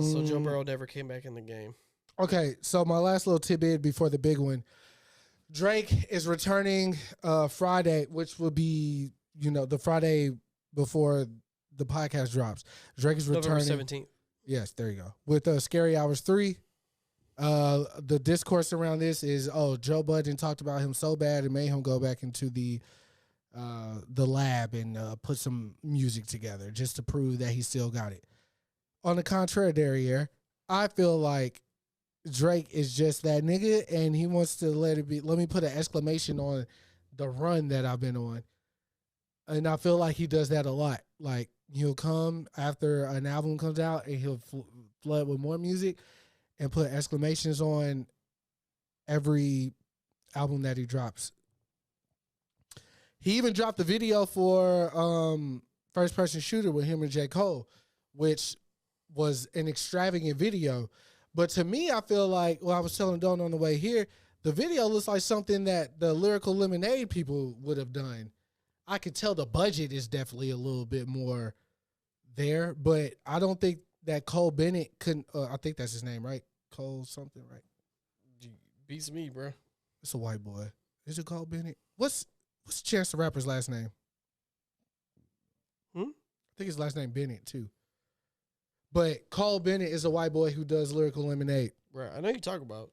So Joe Burrow never came back in the game. Okay, so my last little tidbit before the big one. Drake is returning Friday, which will be, the Friday before the podcast drops. Drake is returning. November 17th. Yes, there you go. With Scary Hours 3, the discourse around this is, Joe Budden talked about him so bad it made him go back into the lab and put some music together just to prove that he still got it. On the contrary, derriere, I feel like Drake is just that nigga and he wants to let it be. Let me put an exclamation on the run that I've been on. And I feel like he does that a lot. Like, he'll come after an album comes out and he'll flood with more music and put exclamations on every album that he drops. He even dropped the video for First Person Shooter with him and J. Cole, which was an extravagant video. But to me, I feel like, I was telling Don on the way here, the video looks like something that the Lyrical Lemonade people would have done. I could tell the budget is definitely a little bit more there, but I don't think that Cole Bennett couldn't. I think that's his name, right? Cole something, right? Beats me, bro. It's a white boy. Is it Cole Bennett? What's Chance the Rapper's last name? I think his last name Bennett too. But Cole Bennett is a white boy who does Lyrical Lemonade. Right, I know you talk about.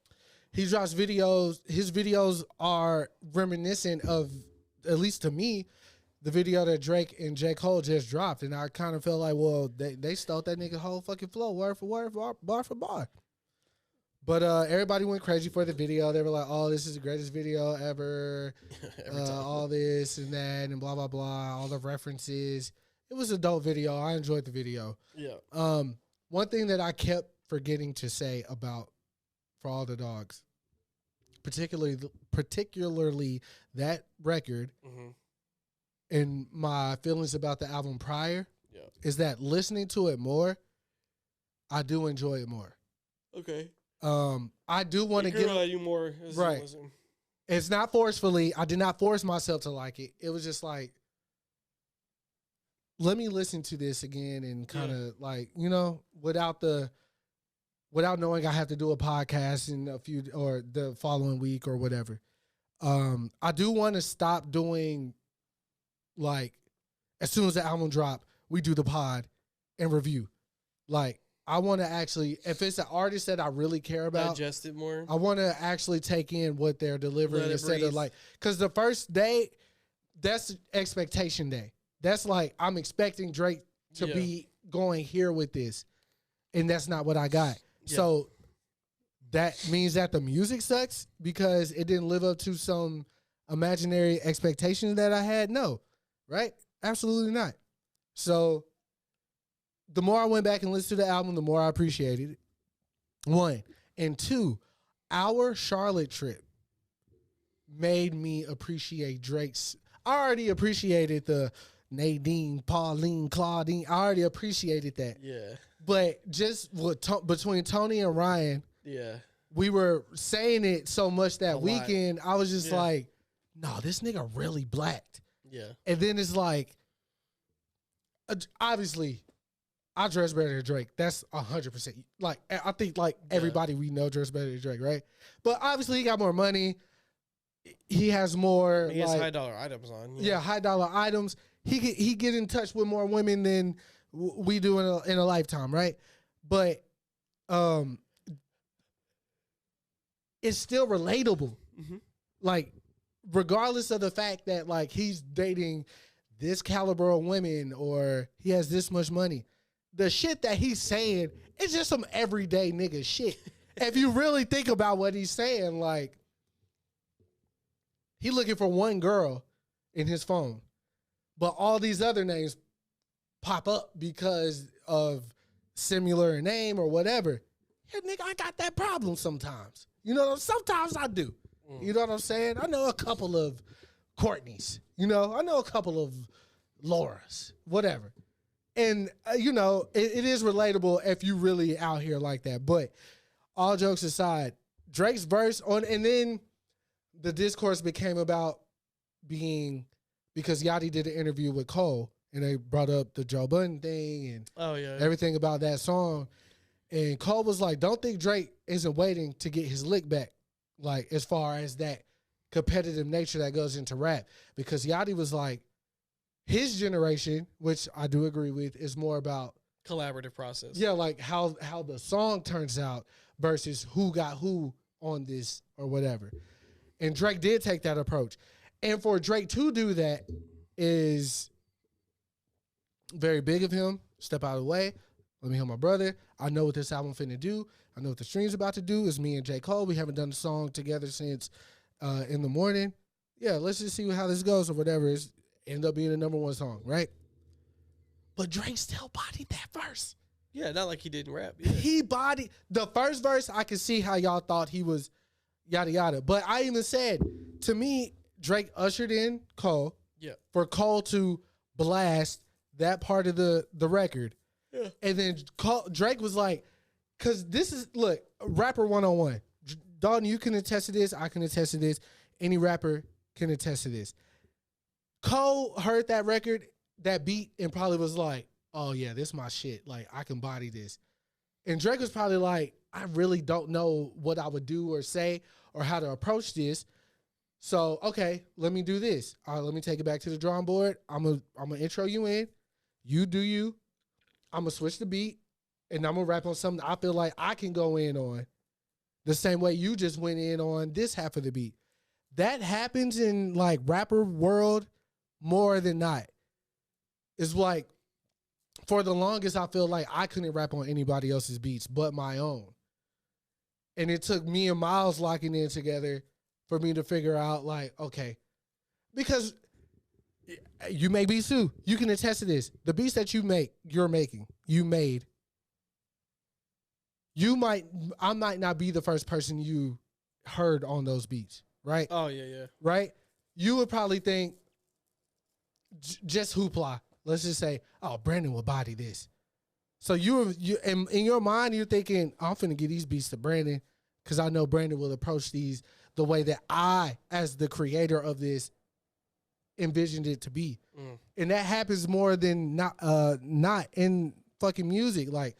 he drops videos. His videos are reminiscent of, at least to me, the video that Drake and J. Cole just dropped. And I kind of felt like, well, they stole that nigga whole fucking flow, word for word, bar for bar. But everybody went crazy for the video. They were like, oh, this is the greatest video ever. All this and that and blah, blah, blah. All the references. It was a dope video. I enjoyed the video. Yeah. One thing that I kept forgetting to say about For All the Dogs, particularly that record, and my feelings about the album prior, is that listening to it more, I do enjoy it more. Okay. I do want to get you more. Right. It's not forcefully. I did not force myself to like it. It was just like, let me listen to this again and kind of like, you know, without knowing I have to do a podcast in a few or the following week or whatever. I do want to stop doing like, as soon as the album drop, we do the pod and review. Like, I want to actually, if it's an artist that I really care about, digest it more. I want to actually take in what they're delivering instead of like, because the first day, that's expectation day. That's like, I'm expecting Drake to be going here with this, and that's not what I got. Yeah. So that means that the music sucks because it didn't live up to some imaginary expectations that I had? No, right? Absolutely not. So the more I went back and listened to the album, the more I appreciated it. One. And two, our Charlotte trip made me appreciate Drake's. I already appreciated the Nadine, Pauline, Claudine. I already appreciated that. Yeah. But just between Tony and Ryan, we were saying it so much that weekend. I was just like, no, this nigga really blacked. Yeah. And then it's like, obviously, I dress better than Drake. That's 100%. Like, I think like everybody we know dress better than Drake, right? But obviously, he got more money. He has more. He has high dollar items on. Yeah, high dollar items. He get in touch with more women than we do in a lifetime, right? But it's still relatable. Mm-hmm. Like, regardless of the fact that like he's dating this caliber of women or he has this much money, the shit that he's saying is just some everyday nigga shit. If you really think about what he's saying, like, he looking for one girl in his phone, but all these other names pop up because of similar name or whatever. Yeah, nigga, I got that problem sometimes. You know, sometimes I do. You know what I'm saying? I know a couple of Courtneys. You know, I know a couple of Lauras, whatever. And, you know, it is relatable if you really out here like that. But all jokes aside, Drake's verse on, and then the discourse became about being, because Yachty did an interview with Cole, and they brought up the Joe Budden thing and everything about that song. And Cole was like, don't think Drake isn't waiting to get his lick back, like, as far as that competitive nature that goes into rap. Because Yachty was like, his generation, which I do agree with, is more about collaborative process. Yeah, like how the song turns out versus who got who on this or whatever. And Drake did take that approach. And for Drake to do that is very big of him. Step out of the way. Let me hear my brother. I know what this album finna do. I know what the stream's about to do. It's me and J. Cole. We haven't done the song together since In the Morning. Yeah, let's just see how this goes or whatever. It's end up being the number one song, right? But Drake still bodied that verse. Yeah, not like he didn't rap. Yeah. He bodied the first verse. I could see how y'all thought he was yada yada. But I even said, to me, Drake ushered in Cole for Cole to blast that part of the record. Yeah. And then Drake was like, because this is, look, rapper 101. Dalton, you can attest to this. I can attest to this. Any rapper can attest to this. Cole heard that record, that beat, and probably was like, oh, yeah, this is my shit. Like, I can body this. And Drake was probably like, I really don't know what I would do or say or how to approach this. So, okay, let me do this. All right, let me take it back to the drawing board. I'm gonna intro you in. You do you. I'm going to switch the beat, and I'm going to rap on something I feel like I can go in on The same way you just went in on this half of the beat. That happens in like rapper world more than not. It's like for the longest I feel like I couldn't rap on anybody else's beats but my own. And it took me and Miles locking in together for me to figure out like, okay, because you may be Sue. You can attest to this. The beats that you made, I might not be the first person you heard on those beats, right? Oh, yeah. Right? You would probably think just Hoopla. Let's just say, oh, Brandon will body this. So you in your mind, you're thinking, I'm finna get these beats to Brandon because I know Brandon will approach these the way that I, as the creator of this, envisioned it to be. And that happens more than not in fucking music. Like,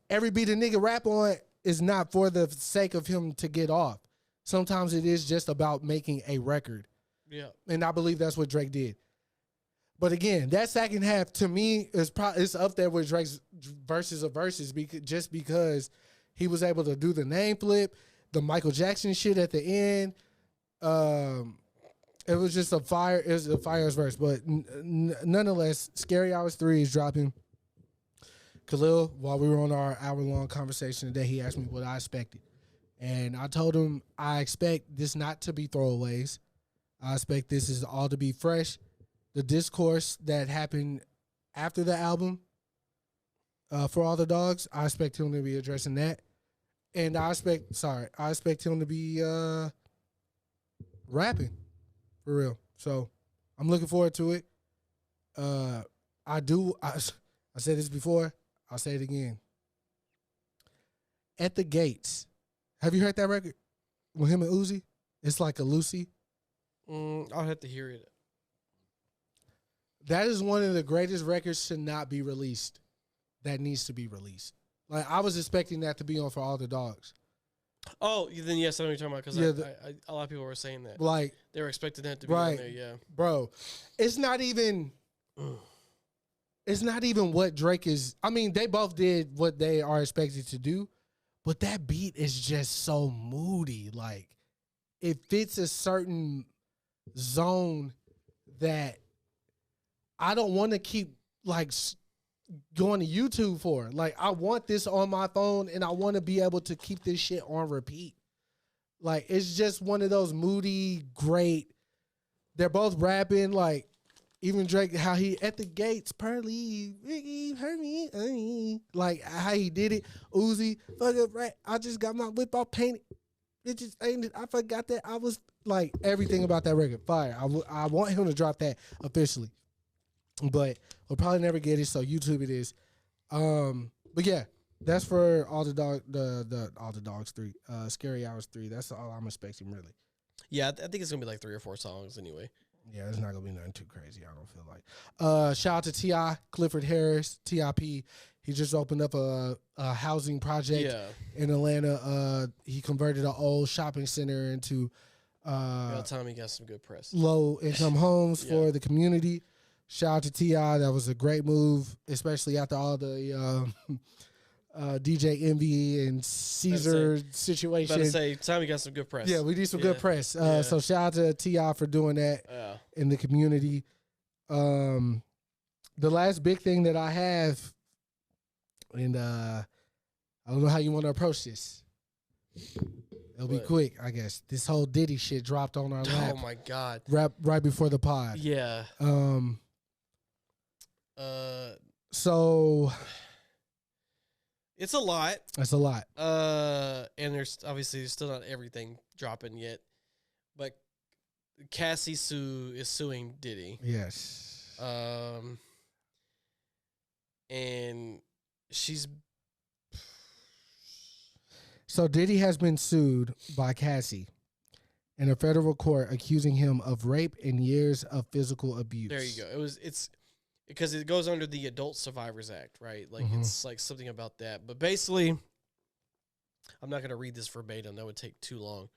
every beat a nigga rap on is not for the sake of him to get off. Sometimes it is just about making a record. Yeah. And I believe that's what Drake did. But again, that second half to me is up there with Drake's verses of verses just because he was able to do the name flip, the Michael Jackson shit at the end. It was just a fire. It was a fire's verse, but nonetheless, Scary Hours 3 is dropping. Khalil, while we were on our hour-long conversation today, he asked me what I expected. And I told him I expect this not to be throwaways. I expect this is all to be fresh. The discourse that happened after the album for All the Dogs, I expect him to be addressing that. And I expect him to be rapping for real. So I'm looking forward to it. I said this before. I'll say it again. At the Gates. Have you heard that record? With him and Uzi? It's like a Lucy. I'll have to hear it. That is one of the greatest records to not be released. That needs to be released. Like, I was expecting that to be on For All the Dogs. Oh, then yes, I know what you're talking about because a lot of people were saying that. Like, they were expecting that to be on there, yeah. Bro, it's not even what Drake is. I mean, they both did what they are expected to do, but that beat is just so moody. Like, it fits a certain zone that I don't want to keep, like, going to YouTube for. Like, I want this on my phone, and I want to be able to keep this shit on repeat. Like, it's just one of those moody, great. They're both rapping, like, even Drake, how he, at the gates, Pearly, Ricky, hurt me, like, how he did it. Uzi, fuck up, right? I just got my whip all painted. Bitches ain't it. I forgot that. I was, like, everything about that record, fire. I want him to drop that officially. But we'll probably never get it, so YouTube it is. But yeah, that's for All the Dogs 3. Scary Hours 3. That's all I'm expecting, really. Yeah, I think it's gonna be like 3 or 4 songs anyway. Yeah, it's not gonna be nothing too crazy. I don't feel like. Shout out to T.I., Clifford Harris, T.I.P. He just opened up a housing project in Atlanta. He converted an old shopping center into Tommy got some good press. Low income homes for the community. Shout out to T.I. That was a great move, especially after all the DJ Envy and Caesar situation. About to say, Tommy got some good press. Yeah, we need some good press. So shout out to T.I. for doing that in the community. The last big thing that I have, and I don't know how you want to approach this. It'll be quick, I guess. This whole Diddy shit dropped on our lap. Oh my God! Right before the pod. Yeah. So it's a lot. That's a lot. And there's still not everything dropping yet, but Cassie Sue is suing Diddy. Yes. And she's. So Diddy has been sued by Cassie in a federal court accusing him of rape and years of physical abuse. There you go. It's because it goes under the Adult Survivors Act, right? Like it's like something about that. But basically, I'm not going to read this verbatim. That would take too long.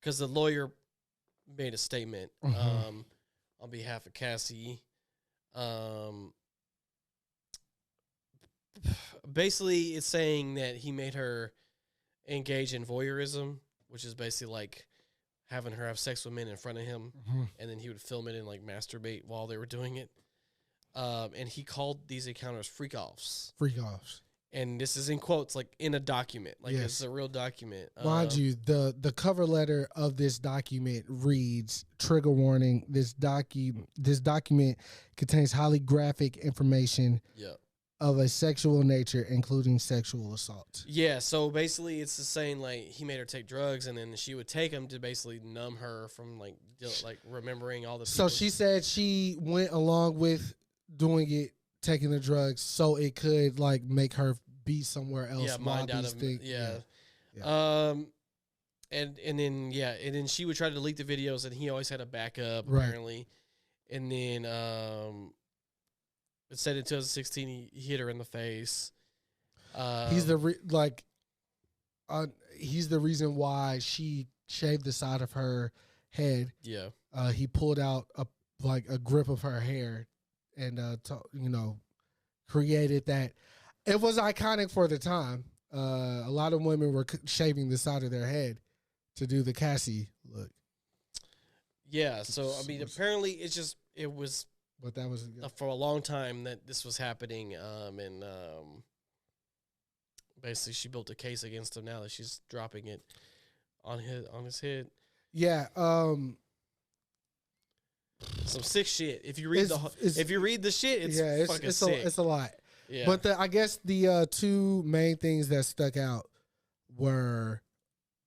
Because the lawyer made a statement on behalf of Cassie. Basically, it's saying that he made her engage in voyeurism, which is basically like having her have sex with men in front of him, and then he would film it and like masturbate while they were doing it. And he called these encounters freak offs. Freak offs. And this is in quotes, like in a document, like Yes. it's a real document. Mind you, the cover letter of this document reads, "Trigger warning: This document contains highly graphic information Yeah. of a sexual nature, including sexual assault." Yeah, so basically it's the saying like he made her take drugs, and then she would take them to basically numb her from like remembering all the. So she said she went along with doing it, taking the drugs, so it could like make her be somewhere else. Yeah, mind out of yeah. And then she would try to delete the videos, and he always had a backup apparently. And then it said in 2016 he hit her in the face. He's the reason why she shaved the side of her head. Yeah. He pulled out a grip of her hair and created that. It was iconic for the time. A lot of women were shaving the side of their head to do the Cassie look. Yeah, so I mean, apparently it was. But that was for a long time that this was happening, and basically she built a case against him. Now that she's dropping it on his head. Yeah. Some sick shit. If you read the shit, it's fucking sick. It's a lot. Yeah. But I guess the two main things that stuck out were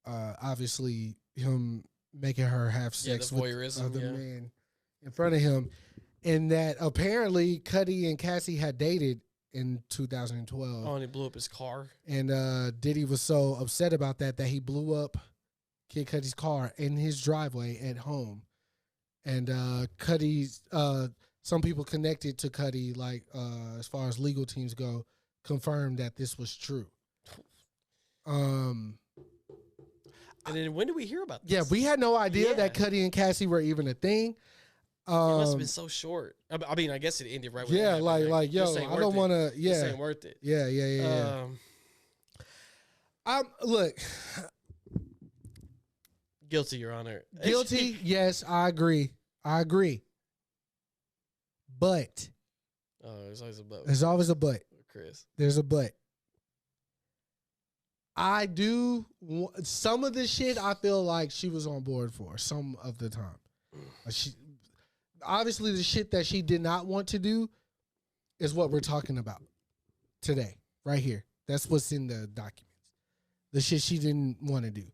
obviously him making her have sex with other men in front of him, and that apparently Cudi and Cassie had dated in 2012. Oh, and he blew up his car. And Diddy was so upset about that he blew up Kid Cudi's car in his driveway at home. And Cudi's some people connected to Cudi, like as far as legal teams go, confirmed that this was true. And then when did we hear about this? Yeah, we had no idea that Cudi and Cassie were even a thing. It must have been so short. I mean, I guess it ended right with I don't want to. Yeah, this ain't worth it. Yeah. Look. Guilty, Your Honor. Guilty, yes, I agree. But. There's always a but. There's always a but. Chris. There's a but. I do. Some of the shit I feel like she was on board for some of the time. Obviously, the shit that she did not want to do is what we're talking about today, right here. That's what's in the documents. The shit she didn't want to do.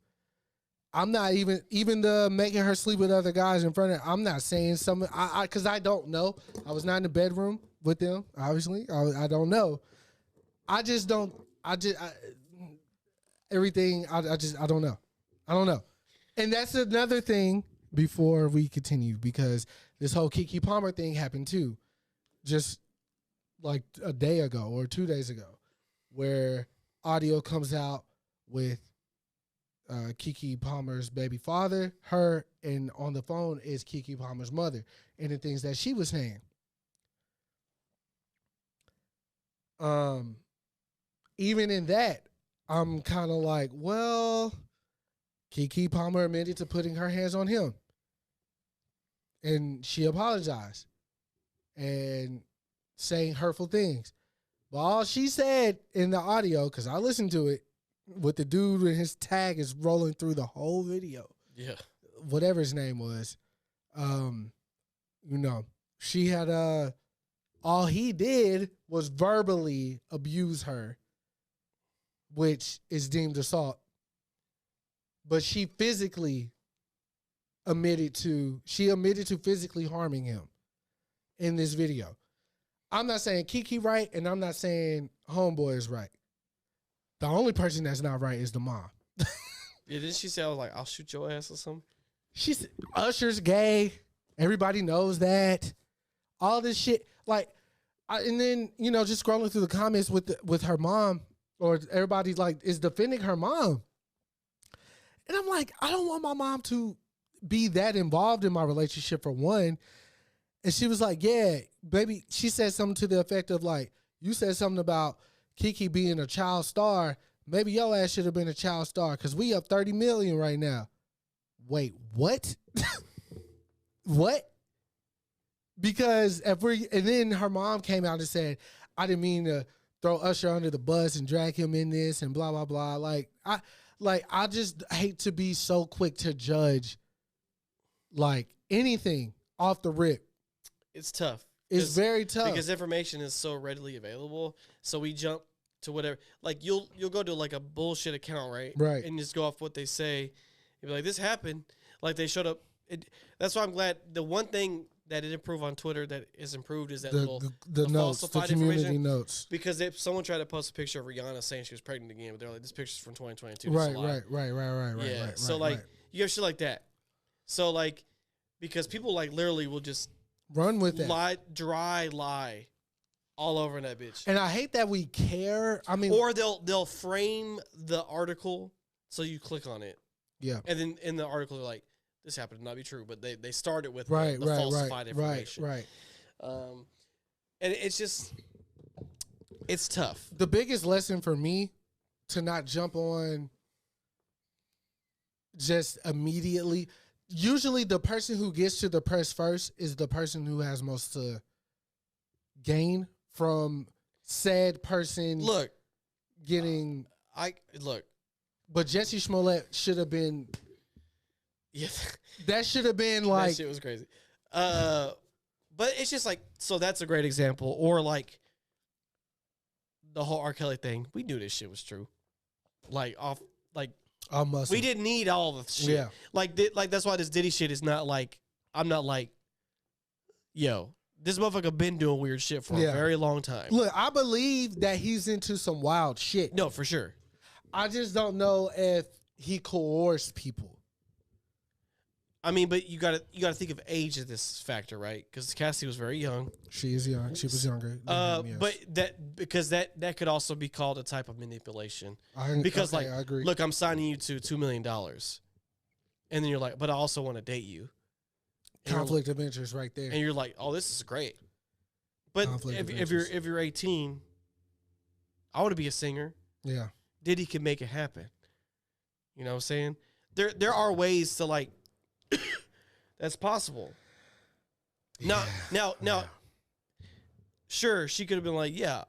I'm not even the making her sleep with other guys in front of her. I'm not saying some, because I don't know. I was not in the bedroom with them, obviously. I don't know. I don't know. I don't know. And that's another thing before we continue, because this whole Keke Palmer thing happened too, just like a day ago or 2 days ago, where audio comes out with Keke Palmer's baby father, her, and on the phone is Keke Palmer's mother, and the things that she was saying. Even in that, I'm kind of like, well, Keke Palmer admitted to putting her hands on him. And she apologized and saying hurtful things. But all she said in the audio, because I listened to it, with the dude and his tag is rolling through the whole video. Yeah. Whatever his name was. She had all he did was verbally abuse her, which is deemed assault. But she admitted to physically harming him in this video. I'm not saying Keke right, and I'm not saying homeboy is right. The only person that's not right is the mom. Yeah, didn't she say, I was like, I'll shoot your ass or something? She said, Usher's gay. Everybody knows that. All this shit. And then, just scrolling through the comments with her mom, or everybody is defending her mom. And I'm like, I don't want my mom to be that involved in my relationship, for one. And she was like, yeah, baby. She said something to the effect of you said something about Keke being a child star maybe your ass should have been a child star because we up 30 million right now. Wait, what? What? Because and then her mom came out and said, I didn't mean to throw Usher under the bus and drag him in this and blah, blah, blah. I just hate to be so quick to judge like anything off the rip. It's tough. It's very tough. Because information is so readily available. So we jump to whatever. Like you'll go to like a bullshit account, right? Right. And just go off what they say. You'll be like, this happened. Like they showed up. That's why I'm glad. The one thing that it improved on Twitter that is improved is that the notes, the community notes. Because if someone tried to post a picture of Rihanna saying she was pregnant again, but they're like, this picture's from 2022. Right. Yeah. Right, so like you have shit like that. So like because people like literally will just run with that dry lie all over that bitch. And I hate that we care. I mean, or they'll frame the article so you click on it. Yeah. And then in the article they're like, this happened to not be true, but they started with the falsified information. Right. And it's just, it's tough. The biggest lesson for me to not jump on just immediately. Usually the person who gets to the press first is the person who has most to gain from said person getting. But Jesse Smollett should have been. Yeah, that should have been like. That shit was crazy. But it's just like, so that's a great example. Or like the whole R. Kelly thing. We knew this shit was true. We didn't need all the shit. Yeah. Like that's why this Diddy shit is not like, I'm not like, yo, this motherfucker been doing weird shit for a very long time. Look, I believe that he's into some wild shit. No, for sure. I just don't know if he coerced people. I mean, but you gotta think of age as this factor, right? Because Cassie was very young. She is young. She was younger. Yes. But that could also be called a type of manipulation. I agree. Look, I'm signing you to $2 million, and then you're like, but I also want to date you. Conflict of interest, right there. And you're like, oh, this is great. But if you're 18, I want to be a singer. Yeah, Diddy can make it happen. You know what I'm saying? There are ways to like. That's possible. Now, sure, she could have been like, yeah,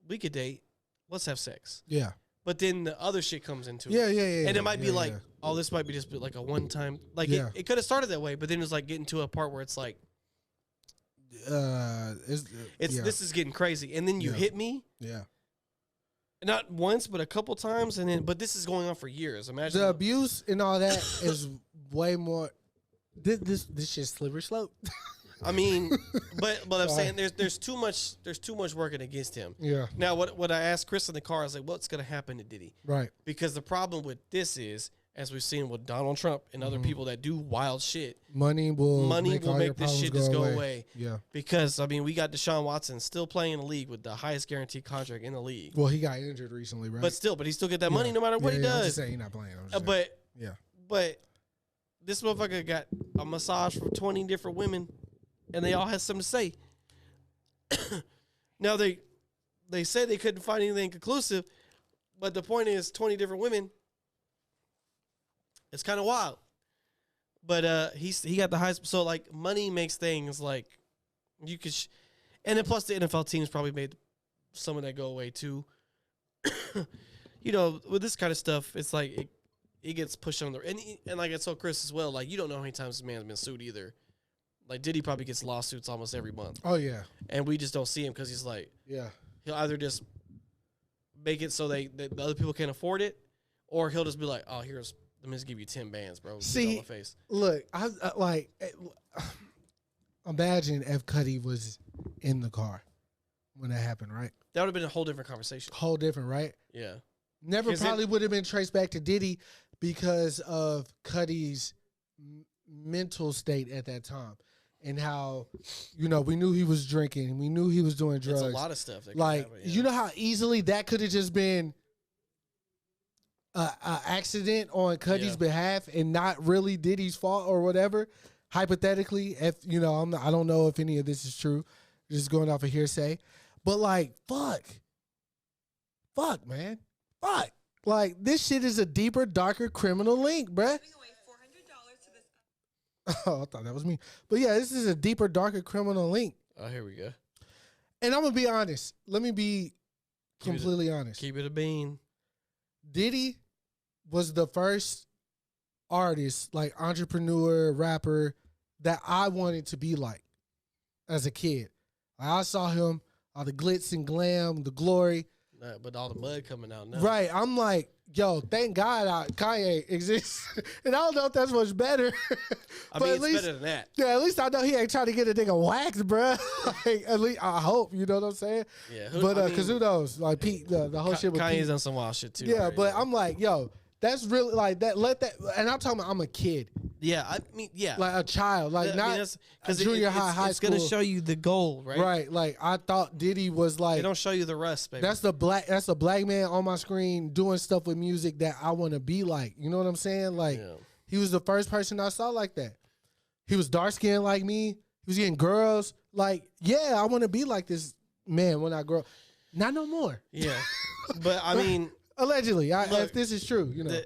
we could date. Let's have sex. Yeah. But then the other shit comes into it. Yeah. And it might be like, oh, this might be just like a one time. Like, it could have started that way, but then it was like getting to a part where it's like, this is getting crazy. And then you hit me. Yeah. Not once, but a couple times. But this is going on for years. Imagine the abuse and all that is way more. This shit's slippery slope. I mean, but I'm saying there's too much working against him. Yeah. Now what I asked Chris in the car, I was like, what's gonna happen to Diddy? Right. Because the problem with this is, as we've seen with Donald Trump and other people that do wild shit, money will make this shit just go away. Yeah. Because I mean, we got Deshaun Watson still playing in the league with the highest guaranteed contract in the league. Well, he got injured recently, right? But he still get that money no matter what he does. I'm just saying he's not playing. But this motherfucker got a massage from 20 different women, and they all had something to say. Now they say they couldn't find anything conclusive, but the point is 20 different women. It's kind of wild. But he got the highest. So like money makes things like you could, and then plus the NFL teams probably made some of that go away too. You know, with this kind of stuff, it's like it gets pushed on the and like I told Chris as well. Like you don't know how many times this man's been sued either. Like Diddy probably gets lawsuits almost every month. Oh yeah, and we just don't see him because he's like he'll either just make it so the other people can't afford it, or he'll just be like, oh let me just give you 10 bands, bro. See, my face. Look, I like imagine if Cudi was in the car when that happened, right? That would have been a whole different conversation. Whole different, right? Yeah. Never probably would have been traced back to Diddy because of Cudi's mental state at that time and how, you know, we knew he was drinking. We knew he was doing drugs. It's a lot of stuff. That like, happen, you know how easily that could have just been an accident on Cudi's behalf and not really Diddy's fault or whatever. Hypothetically, if, you know, I don't know if any of this is true. Just going off of hearsay. But, like, fuck, man. Fuck. Like, this shit is a deeper, darker criminal link, bruh. Giving away $400 to this. Oh, I thought that was me. But yeah, this is a deeper, darker criminal link. Oh, here we go. And I'm going to be honest. Let me be completely honest. Keep it a bean. Diddy was the first artist, like entrepreneur, rapper, that I wanted to be like as a kid. Like, I saw him, all the glitz and glam, the glory. But all the mud coming out now. Right. I'm like, yo, thank God Kanye exists. And I don't know if that's much better. I but mean, at it's least, better than that. Yeah, at least I know he ain't trying to get a nigga waxed, bro. Like, at least I hope, you know what I'm saying? Yeah. But because who knows? Like Pete, the whole shit with Kanye's Pete. done some wild shit too. Yeah, already, but though. I'm like, yo, that's really like that. Let that, and I'm talking about I'm a kid, Yeah, I mean, yeah. like a child, like not because junior high it's school. gonna show you the goal, right? Right, like I thought Diddy was like. They don't show you the rest, baby. That's a black man on my screen doing stuff with music that I want to be like. You know what I'm saying? Like he was the first person I saw like that. He was dark skinned like me. He was getting girls. Like, yeah, I want to be like this man when I grow. Not no more. Yeah, but I mean, allegedly, look, if this is true, you know,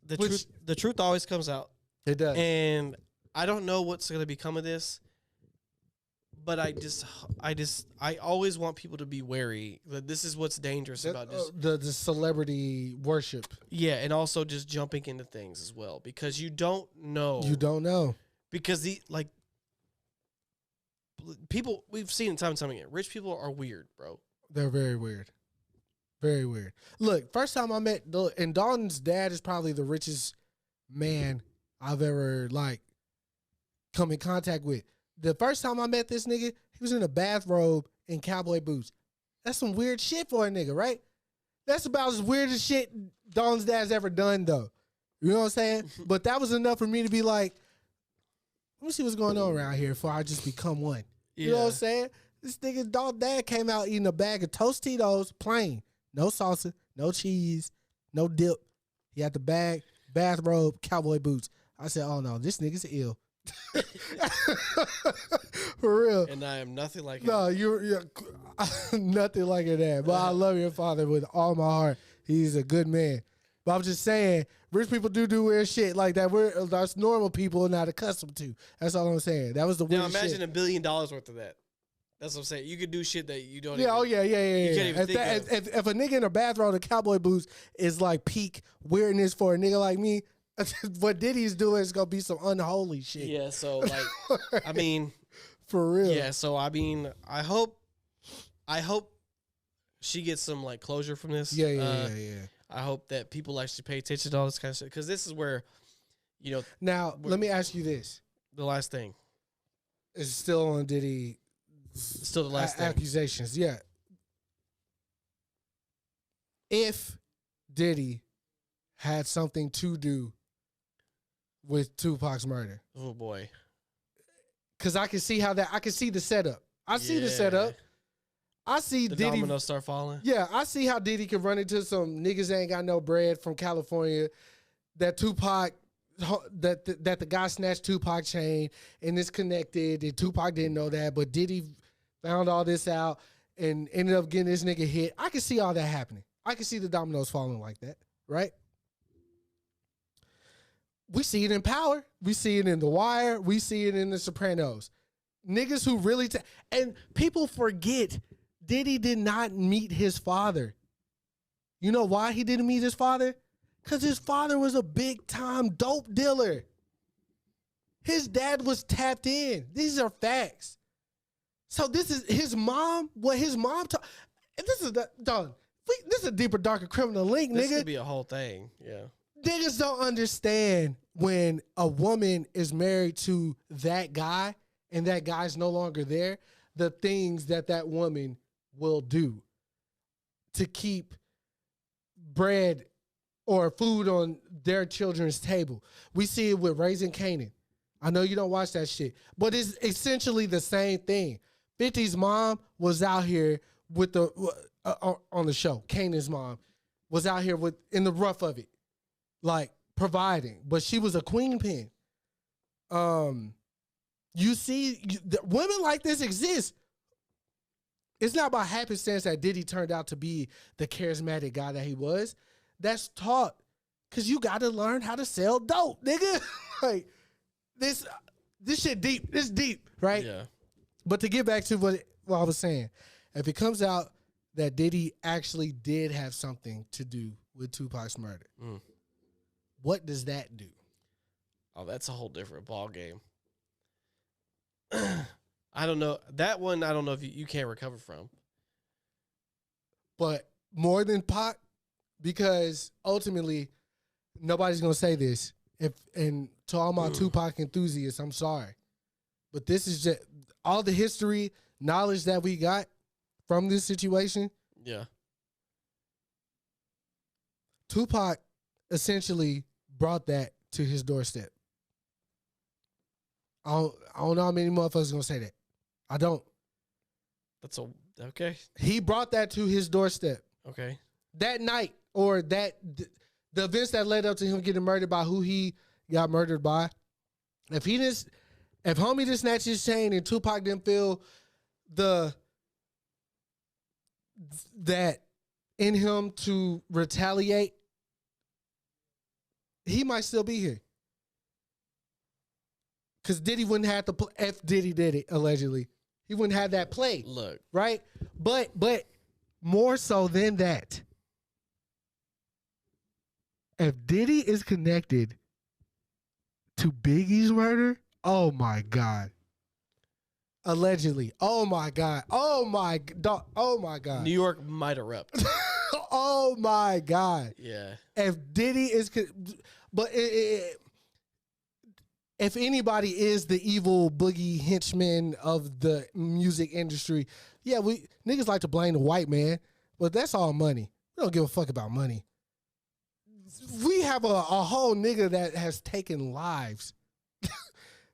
the truth always comes out. It does. And I don't know what's gonna become of this. But I always want people to be wary that this is what's dangerous about just the celebrity worship. Yeah, and also just jumping into things as well because you don't know. You don't know because people we've seen it time and time again. Rich people are weird, bro. They're very weird, very weird. Look, first time I met and Dalton's dad is probably the richest man I've ever like come in contact with. The first time I met this nigga, he was in a bathrobe and cowboy boots. That's some weird shit for a nigga, right? That's about as weird as shit Dalton's dad's ever done, though. You know what I'm saying? But that was enough for me to be like, let me see what's going on around here before I just become one. Yeah. You know what I'm saying? This nigga Dalton dad came out eating a bag of Tostitos, plain. No salsa, no cheese, no dip. He had the bag, bathrobe, cowboy boots. I said, oh no, this nigga's ill. For real. And I am nothing like no, you're nothing like that. But I love your father with all my heart. He's a good man. But I'm just saying, rich people do weird shit like that. That's normal people are not accustomed to. That's all I'm saying. That was the weird Now imagine shit. $1 billion worth of that. That's what I'm saying. You could do shit that you don't. Yeah, even, You can't even think of. If a nigga in a bathrobe and cowboy boots is like peak weirdness for a nigga like me, what Diddy's doing is gonna be some unholy shit. Yeah. So like, I mean, for real. Yeah. So I mean, I hope she gets some like closure from this. Yeah. I hope that people actually pay attention to all this kind of shit because this is where, you know. Now let me ask you this: the last thing is still on Diddy. Still the last thing. Accusations. Yeah. If Diddy had something to do with Tupac's murder, Oh boy. because I can see I can see the setup. I see the setup. I see the Diddy. dominoes start falling. Yeah, I see how Diddy can run into some niggas that ain't got no bread from California. That Tupac, that the guy snatched Tupac chain and it's connected. And Tupac didn't know that, but Diddy found all this out and ended up getting this nigga hit. I can see all that happening. I can see the dominoes falling like that, right? We see it in Power. We see it in The Wire. We see it in The Sopranos. Niggas who really and people forget Diddy did not meet his father. You know why he didn't meet his father? Because his father was a big-time dope dealer. His dad was tapped in. These are facts. So this is his mom. What his mom taught. This is done. This is a deeper, darker criminal link, This nigga. could be a whole thing. Yeah. Niggas don't understand when a woman is married to that guy and that guy's no longer there, the things that woman will do to keep bread or food on their children's table. We see it with Raising Kanan. I know you don't watch that shit, but it's essentially the same thing. 50's mom was out here with on the show. Kanan's mom was out here in the rough of it, like providing, but she was a queen pin. You see, women like this exist. It's not by happenstance that Diddy turned out to be the charismatic guy that he was. that's taught because you got to learn how to sell dope, nigga. Like this shit deep. This deep, right? Yeah. But to get back to what I was saying, if it comes out that Diddy actually did have something to do with Tupac's murder, what does that do? Oh, that's a whole different ball game. I don't know. That one, I don't know if you can't recover from. But more than Pac, because ultimately nobody's gonna say this. And to all my Tupac enthusiasts, I'm sorry, but this is just all the history knowledge that we got from this situation. Yeah. Tupac essentially brought that to his doorstep. I don't know how many motherfuckers gonna say that. I don't. Okay. He brought that to his doorstep. Okay. That night, or the events that led up to him getting murdered by who he got murdered by. If homie didn't snatch his chain and Tupac didn't feel that in him to retaliate, he might still be here. Because Diddy wouldn't have to if Diddy did it, allegedly. He wouldn't have that play. Look. Right? But more so than that, if Diddy is connected to Biggie's murder, oh my God. Allegedly. Oh my God. Oh my God. New York might erupt. Oh my God. Yeah. If Diddy is, but if anybody is the evil boogie henchman of the music industry, yeah, niggas like to blame the white man, but that's all money. We don't give a fuck about money. We have a whole nigga that has taken lives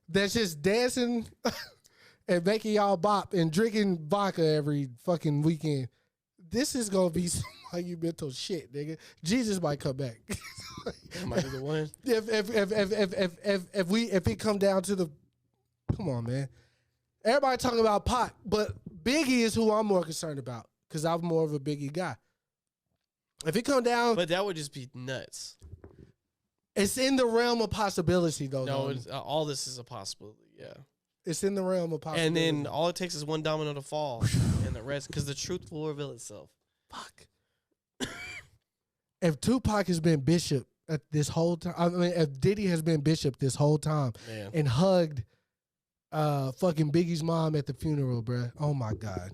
that's just dancing and making y'all bop and drinking vodka every fucking weekend. This is gonna be some monumental shit, nigga. Jesus might come back. That might be the one. If it come down to the, come on, man. Everybody talking about Pac, but Biggie is who I'm more concerned about because I'm more of a Biggie guy. If it come down, But that would just be nuts. it's in the realm of possibility, though. No, all this is a possibility. Yeah. It's in the realm of possibility. And then all it takes is one domino to fall, and the rest, because the truth will reveal itself. Fuck. If Tupac has been bishop at this whole time, I mean, if Diddy has been bishop this whole time Man. and hugged fucking Biggie's mom at the funeral, bruh. Oh my God.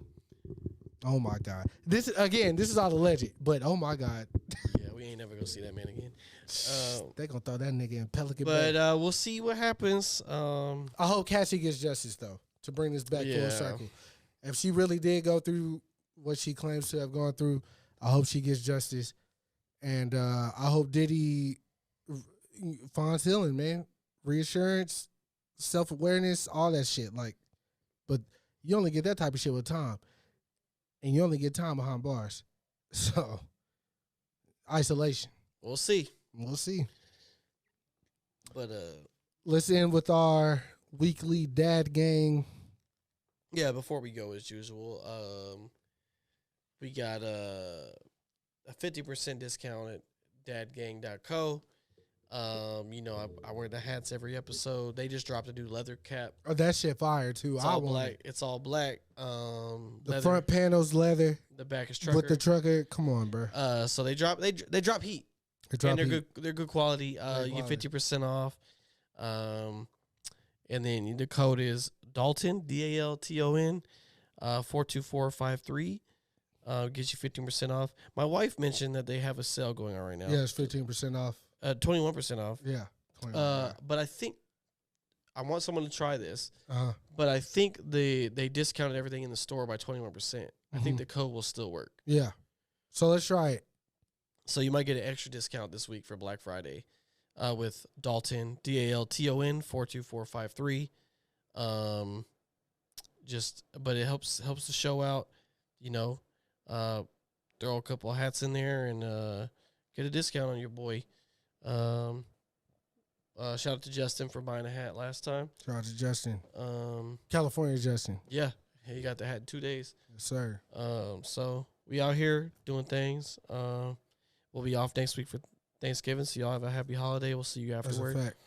Oh my God. This is all alleged, but oh my God. Yeah, we ain't never gonna see that man again. They gonna throw that nigga in Pelican But Bay. we'll see what happens. I hope Cassie gets justice though, to bring this back full Yeah. circle. If she really did go through what she claims to have gone through, I hope she gets justice. And I hope Diddy finds healing, man. Reassurance, self-awareness, all that shit. Like, but you only get that type of shit with time. And you only get time behind bars. So, isolation. We'll see. We'll see. But Let's end with our weekly dad gang. yeah, before we go, as usual, we got a 50% discount at dadgang.co. I wear the hats every episode. They just dropped a new leather cap. Oh, that shit fire too. It's I all want black. it. It's all black. The Leather. front panels leather The back is trucker. with the trucker. Come on, bro. So they drop heat. They drop And they're heat. good. They're good quality. Great You get quality. 50% off. And then the code is Dalton DALTON 42453. Gets you 15% off. My wife mentioned that they have a sale going on right now. Yeah, it's 15% off. 21% off. Yeah. 21. But I think I want someone to try this. Uh-huh. But I think they discounted everything in the store by 21%. I think Mhm. the code will still work. Yeah. So let's try it. So you might get an extra discount this week for Black Friday with Dalton, DALTON 42453. But it helps the show out, throw a couple of hats in there and get a discount on your boy. Shout out to Justin for buying a hat last time. Shout out to Justin. California Justin. Yeah, he got the hat in 2 days. Yes, sir. So we out here doing things. We'll we'll be off next week for Thanksgiving, so y'all have a happy holiday. We'll see you That's afterward. a fact.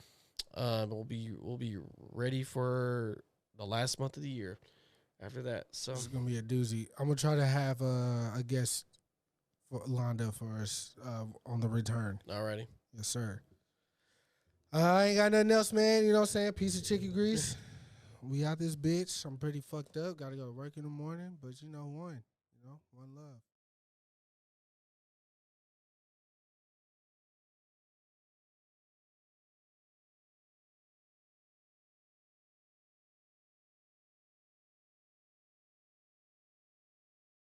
We'll be ready for the last month of the year after that. So This is gonna be a doozy. I'm gonna try to have a guest for lined up for us on the return. alrighty. Yes, sir. I ain't got nothing else, man. You know what I'm saying? Piece of chicken grease. We out this bitch. I'm pretty fucked up. Got to go to work in the morning, but one love.